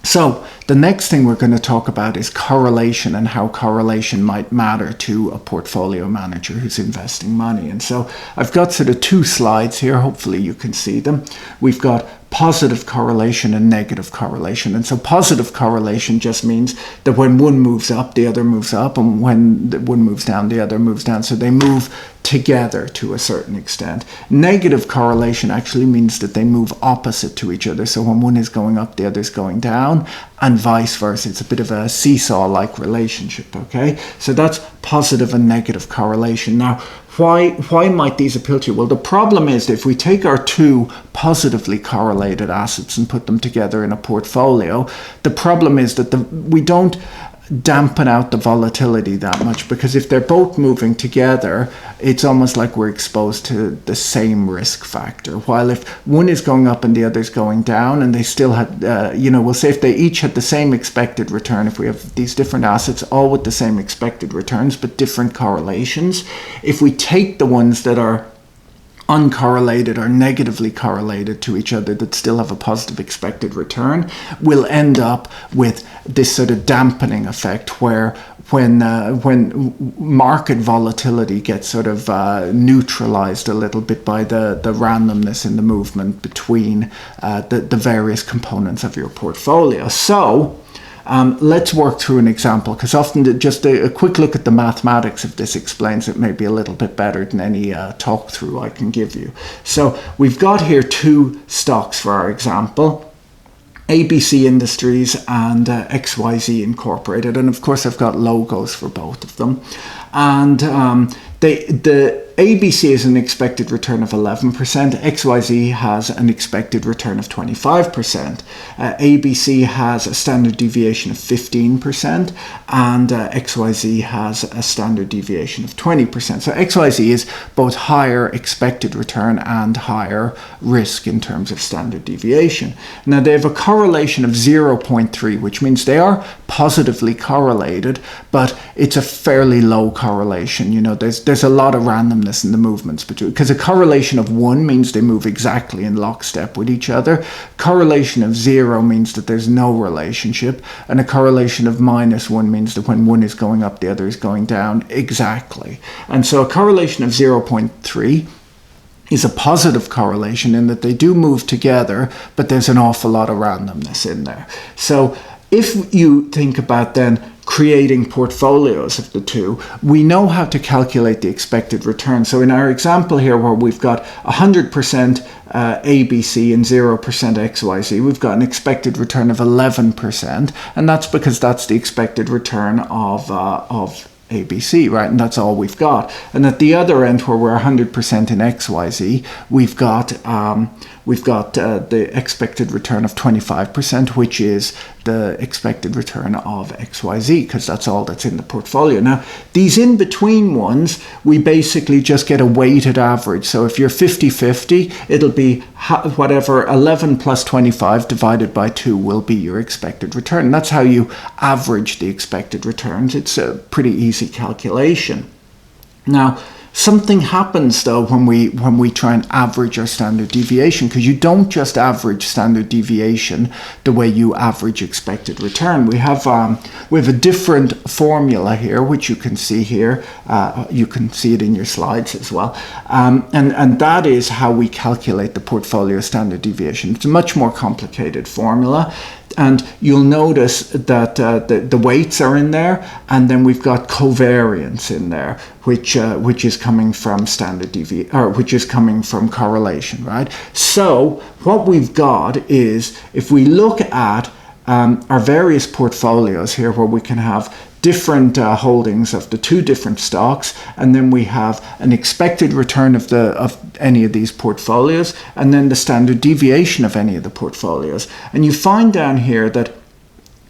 So the next thing we're going to talk about is correlation, and how correlation might matter to a portfolio manager who's investing money. And so I've got sort of 2 slides here. Hopefully you can see them. We've got positive correlation and negative correlation. And so positive correlation just means that when one moves up, the other moves up, and when one moves down, the other moves down. So they move together to a certain extent. Negative correlation actually means that they move opposite to each other. So when one is going up, the other is going down, and vice versa. It's a bit of a seesaw-like relationship, okay? So that's positive and negative correlation. Now, why might these appeal to you? Well, the problem is that if we take our 2 positively correlated assets and put them together in a portfolio, the problem is that we don't dampen out the volatility that much, because if they're both moving together, it's almost like we're exposed to the same risk factor. While if one is going up and the other is going down, and they still had, we'll say if they each had the same expected return, if we have these different assets all with the same expected returns but different correlations, if we take the ones that are uncorrelated or negatively correlated to each other that still have a positive expected return, we'll end up with this sort of dampening effect where when market volatility gets sort of neutralized a little bit by the randomness in the movement between the various components of your portfolio. So let's work through an example, because often just a quick look at the mathematics of this explains it maybe a little bit better than any talk through I can give you. So we've got here 2 stocks for our example, ABC Industries and XYZ Incorporated, and of course I've got logos for both of them. And the ABC is an expected return of 11%, XYZ has an expected return of 25%, ABC has a standard deviation of 15%, and XYZ has a standard deviation of 20%. So XYZ is both higher expected return and higher risk in terms of standard deviation. Now they have a correlation of 0.3, which means they are positively correlated, but it's a fairly low correlation. You know, there's a lot of randomness in the movements between, because a correlation of 1 means they move exactly in lockstep with each other. Correlation of 0 means that there's no relationship, and a correlation of -1 means that when one is going up, the other is going down exactly. And so a correlation of 0.3 is a positive correlation in that they do move together, but there's an awful lot of randomness in there. So if you think about then creating portfolios of the two, we know how to calculate the expected return. So in our example here, where we've got 100% ABC and 0% XYZ, we've got an expected return of 11%, and that's because that's the expected return of ABC, right? And that's all we've got. And at the other end, where we're 100% in XYZ, we've got the expected return of 25%, which is the expected return of XYZ, because that's all that's in the portfolio. Now, these in-between ones, we basically just get a weighted average. So if you're 50-50, it'll be whatever 11 plus 25 divided by 2 will be your expected return. That's how you average the expected returns. It's a pretty easy calculation. Now, something happens though when we try and average our standard deviation, because you don't just average standard deviation the way you average expected return. We have a different formula here, which you can see here. You can see it in your slides as well, and that is how we calculate the portfolio standard deviation. It's a much more complicated formula. And you'll notice that the weights are in there, and then we've got covariance in there, which is coming from standard deviation, or which is coming from correlation, right? So what we've got is, if we look at our various portfolios here, where we can have different holdings of the two different stocks, and then we have an expected return of any of these portfolios, and then the standard deviation of any of the portfolios. And you find down here that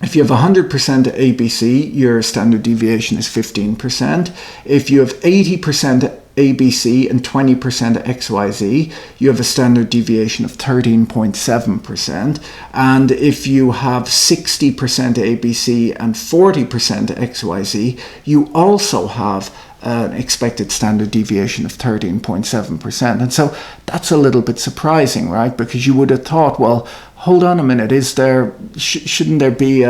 if you have 100% ABC, your standard deviation is 15%. If you have 80% ABC and 20% XYZ, you have a standard deviation of 13.7%. And if you have 60% ABC and 40% XYZ, you also have an expected standard deviation of 13.7%. And so that's a little bit surprising, right? Because you would have thought, well, hold on a minute, shouldn't there be,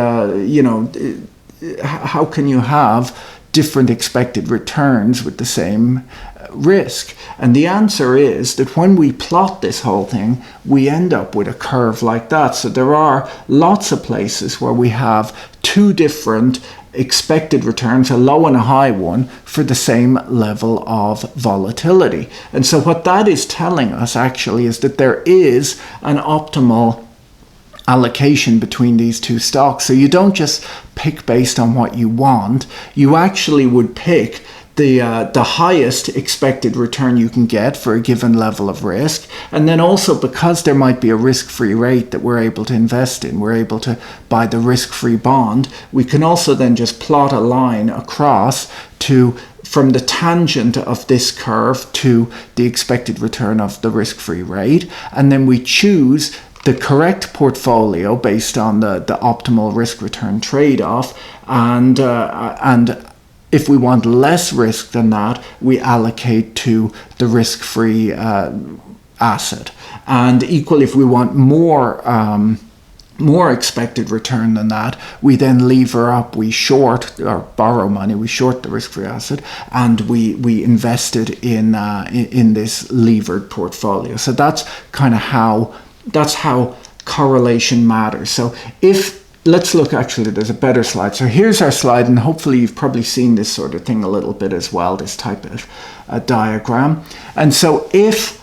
how can you have different expected returns with the same risk? And the answer is that when we plot this whole thing, we end up with a curve like that. So there are lots of places where we have two different expected returns, a low and a high one, for the same level of volatility. And so what that is telling us actually is that there is an optimal allocation between these two stocks. So you don't just pick based on what you want, you actually would pick the highest expected return you can get for a given level of risk. And then also, because there might be a risk-free rate that we're able to invest in, we're able to buy the risk-free bond, we can also then just plot a line across from the tangent of this curve to the expected return of the risk-free rate. And then we choose the correct portfolio based on the optimal risk-return trade-off, and if we want less risk than that, we allocate to the risk-free asset. And equally, if we want more expected return than that, we then lever up, we short or borrow money, we short the risk-free asset, and we invest it in this levered portfolio. So that's kind of how correlation matters. So let's look, actually, there's a better slide. So here's our slide, and hopefully you've probably seen this sort of thing a little bit as well, this type of diagram. And so if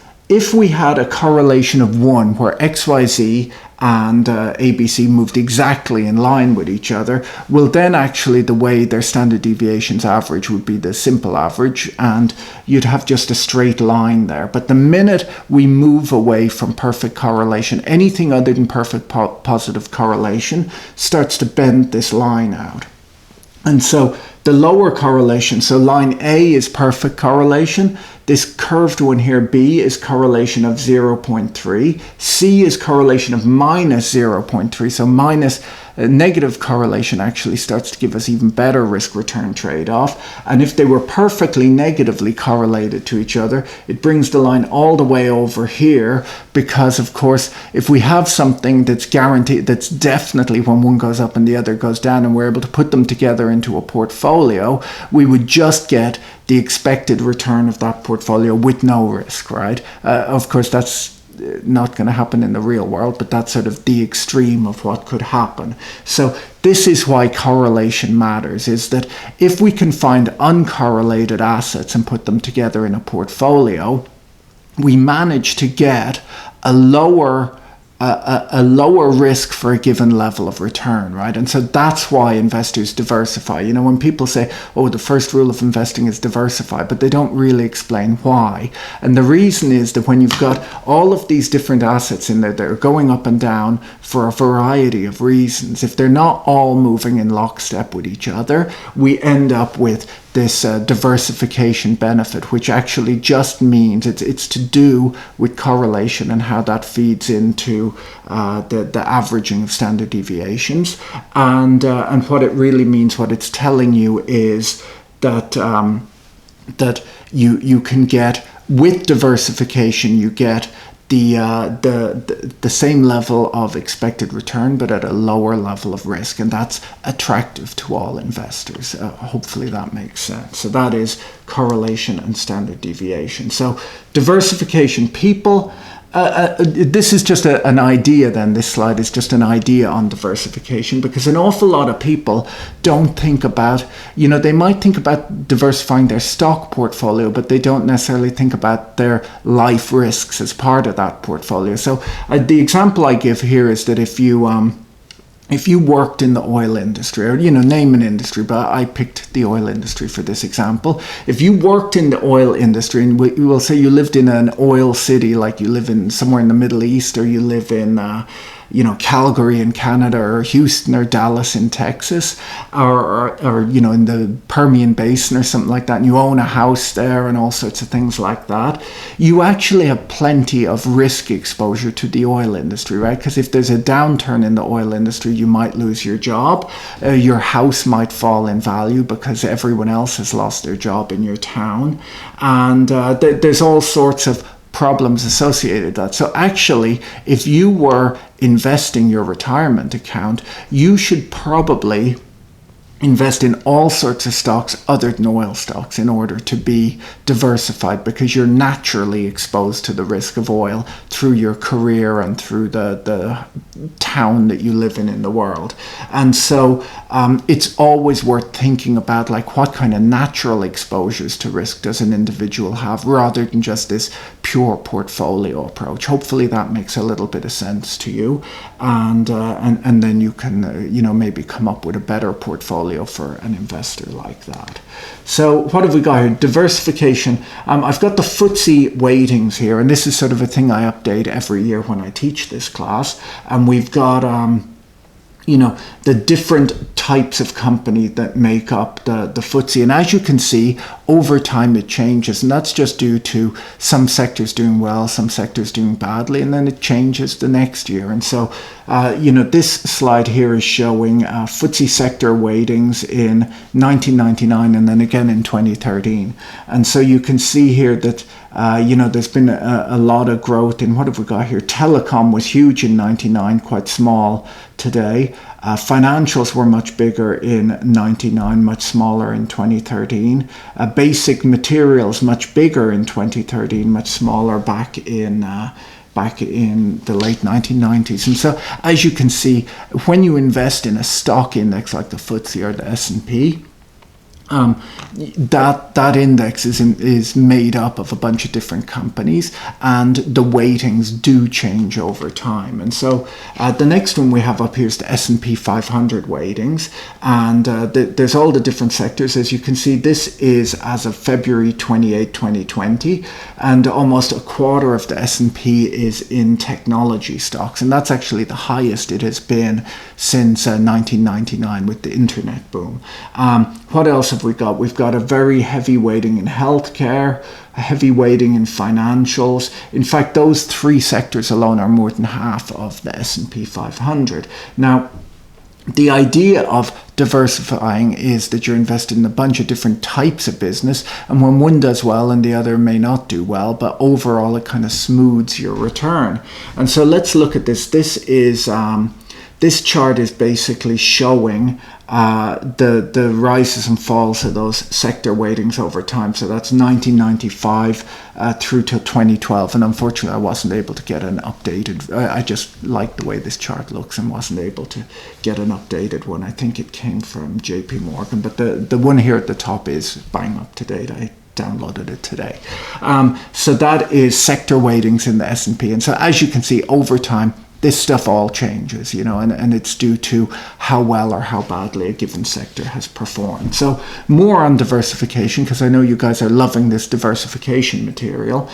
we had a correlation of 1 where XYZ and ABC moved exactly in line with each other, well then actually the way their standard deviations average would be the simple average, and you'd have just a straight line there. But the minute we move away from perfect correlation, anything other than perfect positive correlation starts to bend this line out. And so the lower correlation, so line A is perfect correlation. This curved one here, B, is correlation of 0.3. C is correlation of minus 0.3. So minus negative correlation actually starts to give us even better risk-return trade-off. And if they were perfectly negatively correlated to each other, it brings the line all the way over here, because of course, if we have something that's guaranteed, that's definitely when one goes up and the other goes down, and we're able to put them together into a portfolio, we would just get the expected return of that portfolio with no risk, right? Of course, that's not going to happen in the real world, but that's sort of the extreme of what could happen. So this is why correlation matters, is that if we can find uncorrelated assets and put them together in a portfolio, we manage to get a lower risk for a given level of return, right? And so that's why investors diversify. You know, when people say, oh, the first rule of investing is diversify, but they don't really explain why. And the reason is that when you've got all of these different assets in there that are going up and down for a variety of reasons, if they're not all moving in lockstep with each other, we end up with this diversification benefit, which actually just means it's to do with correlation and how that feeds into the averaging of standard deviations. And what it really means, what it's telling you is that that you can get, with diversification, you get the same level of expected return, but at a lower level of risk, and that's attractive to all investors. Hopefully that makes sense. So that is correlation and standard deviation. So diversification, people. This is just an idea then. This slide is just an idea on diversification, because an awful lot of people don't think about, you know, they might think about diversifying their stock portfolio, but they don't necessarily think about their life risks as part of that portfolio. So the example I give here is that if you worked in the oil industry, or, you know, name an industry, but I picked the oil industry for this example. If you worked in the oil industry, and we will say you lived in an oil city, like you live in somewhere in the Middle East, or you live in you know, Calgary in Canada, or Houston or Dallas in Texas, or you know, in the Permian Basin or something like that, and you own a house there and all sorts of things like that, you actually have plenty of risk exposure to the oil industry, right? Because if there's a downturn in the oil industry, you might lose your job, your house might fall in value because everyone else has lost their job in your town, and there's all sorts of problems associated with that. So actually, if you were investing your retirement account, you should probably invest in all sorts of stocks other than oil stocks in order to be diversified, because you're naturally exposed to the risk of oil through your career and through the town that you live in the world. And so it's always worth thinking about, like, what kind of natural exposures to risk does an individual have, rather than just this pure portfolio approach. Hopefully that makes a little bit of sense to you, and then you can you know, maybe come up with a better portfolio for an investor like that. So what have we got here? Diversification. I've got the FTSE weightings here, and this is sort of a thing I update every year when I teach this class. And we've got you know, the different types of company that make up the FTSE. And as you can see, over time it changes. And that's just due to some sectors doing well, some sectors doing badly, and then it changes the next year. And so, you know, this slide here is showing FTSE sector weightings in 1999 and then again in 2013. And so you can see here that you know, there's been a lot of growth in, what have we got here? Telecom was huge in 99, quite small today. Financials were much bigger in 99, much smaller in 2013. Basic materials, much bigger in 2013, much smaller back in the late 1990s. And so, as you can see, when you invest in a stock index like the FTSE or the S&P, that index is made up of a bunch of different companies, and the weightings do change over time. And so the next one we have up here is the S&P 500 weightings, and there's all the different sectors. As you can see, this is as of February 28, 2020, and almost a quarter of the S&P is in technology stocks, and that's actually the highest it has been since 1999 with the internet boom. What else have we got? We've got a very heavy weighting in healthcare, a heavy weighting in financials. In fact, those three sectors alone are more than half of the S&P 500. Now, the idea of diversifying is that you're invested in a bunch of different types of business, and when one does well and the other may not do well, but overall it kind of smooths your return. And so let's look at this. This chart is basically showing the rises and falls of those sector weightings over time. So that's 1995 through till 2012. And unfortunately, I wasn't able to get an updated. I just like the way this chart looks and wasn't able to get an updated one. I think it came from JP Morgan. But the one here at the top is bang up to date. I downloaded it today. So that is sector weightings in the S&P. And so as you can see, over time, this stuff all changes, and it's due to how well or how badly a given sector has performed. So more on diversification, because I know you guys are loving this diversification material.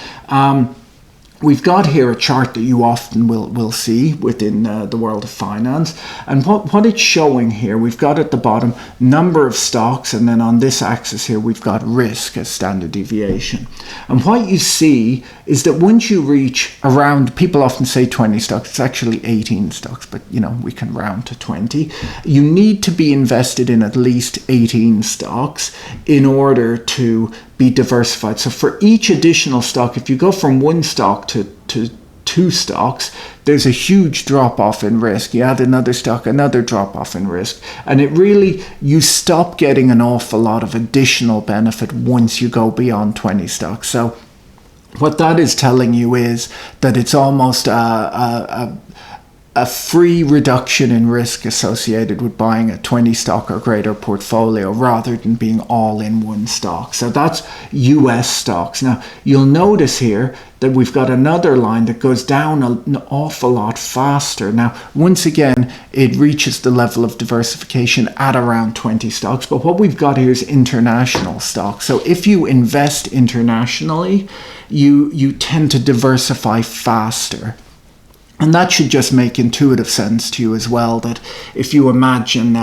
We've got here a chart that you often will see within the world of finance. And what it's showing here, we've got at the bottom number of stocks, and then on this axis here, we've got risk as standard deviation. And what you see is that once you reach around, people often say 20 stocks, it's actually 18 stocks, but we can round to 20. You need to be invested in at least 18 stocks in order to be diversified. So for each additional stock, if you go from one stock to two stocks, there's a huge drop off in risk. You add another stock, another drop off in risk. And you stop getting an awful lot of additional benefit once you go beyond 20 stocks. So what that is telling you is that it's almost a free reduction in risk associated with buying a 20 stock or greater portfolio rather than being all in one stock. So that's US stocks. Now, you'll notice here that we've got another line that goes down an awful lot faster. Now, once again, it reaches the level of diversification at around 20 stocks. But what we've got here is international stocks. So if you invest internationally, you tend to diversify faster. And that should just make intuitive sense to you as well, that if you imagine,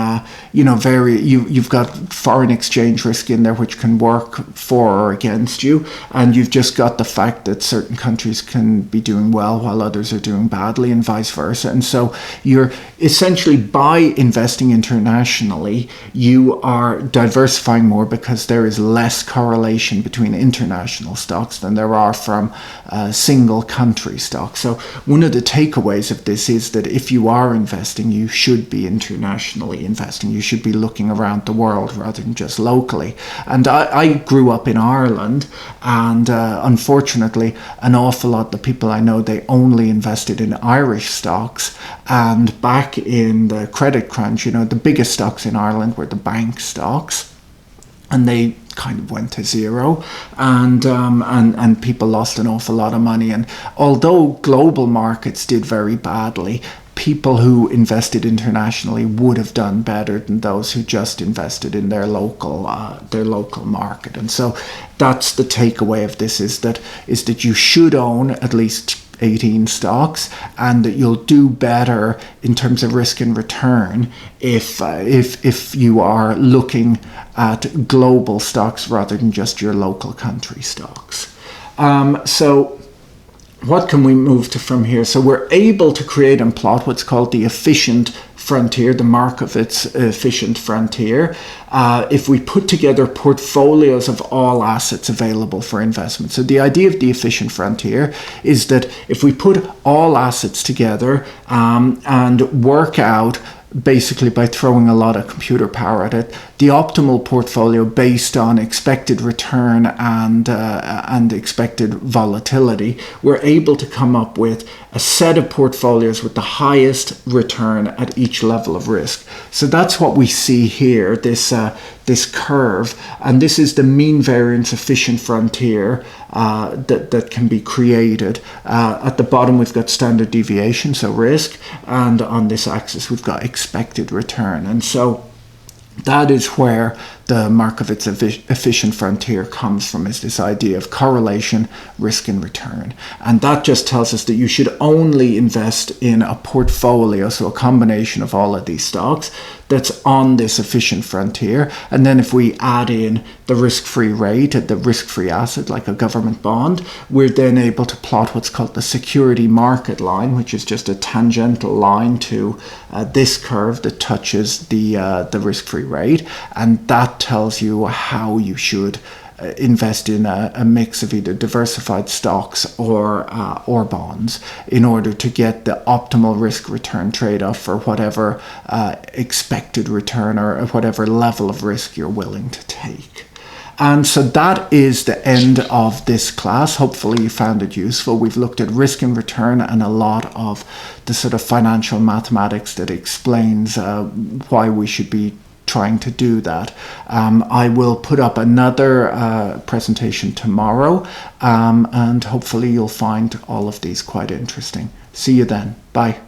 you've got foreign exchange risk in there, which can work for or against you. And you've just got the fact that certain countries can be doing well while others are doing badly and vice versa. And so you're essentially, by investing internationally, you are diversifying more because there is less correlation between international stocks than there are from single country stocks. So one of the takeaways of this is that if you are investing, you should be internationally investing. You should be looking around the world rather than just locally. And I grew up in Ireland, and unfortunately, an awful lot of the people I know, they only invested in Irish stocks. And back in the credit crunch, the biggest stocks in Ireland were the bank stocks, and they kind of went to zero, and people lost an awful lot of money. And although global markets did very badly, people who invested internationally would have done better than those who just invested in their local market. And so that's the takeaway of this, is that you should own at least 18 stocks, and that you'll do better in terms of risk and return if you are looking at global stocks rather than just your local country stocks. So what can we move to from here? So we're able to create and plot what's called the efficient frontier, the Markovitz efficient frontier, if we put together portfolios of all assets available for investment. So the idea of the efficient frontier is that if we put all assets together and work out, basically by throwing a lot of computer power at it, the optimal portfolio based on expected return and expected volatility, we're able to come up with a set of portfolios with the highest return at each level of risk. So that's what we see here, this curve, and this is the mean variance efficient frontier that can be created. At the bottom we've got standard deviation, so risk, and on this axis we've got expected return. And so that is where the Markowitz efficient frontier comes from, is this idea of correlation, risk and return. And that just tells us that you should only invest in a portfolio, so a combination of all of these stocks, that's on this efficient frontier. And then if we add in the risk-free rate, the risk-free asset like a government bond, we're then able to plot what's called the security market line, which is just a tangential line to this curve that touches the risk-free rate. And that tells you how you should invest in a mix of either diversified stocks or bonds in order to get the optimal risk return trade-off for whatever expected return or whatever level of risk you're willing to take. And so that is the end of this class. Hopefully you found it useful. We've looked at risk and return and a lot of the sort of financial mathematics that explains why we should be trying to do that. I will put up another presentation tomorrow, and hopefully you'll find all of these quite interesting. See you then. Bye.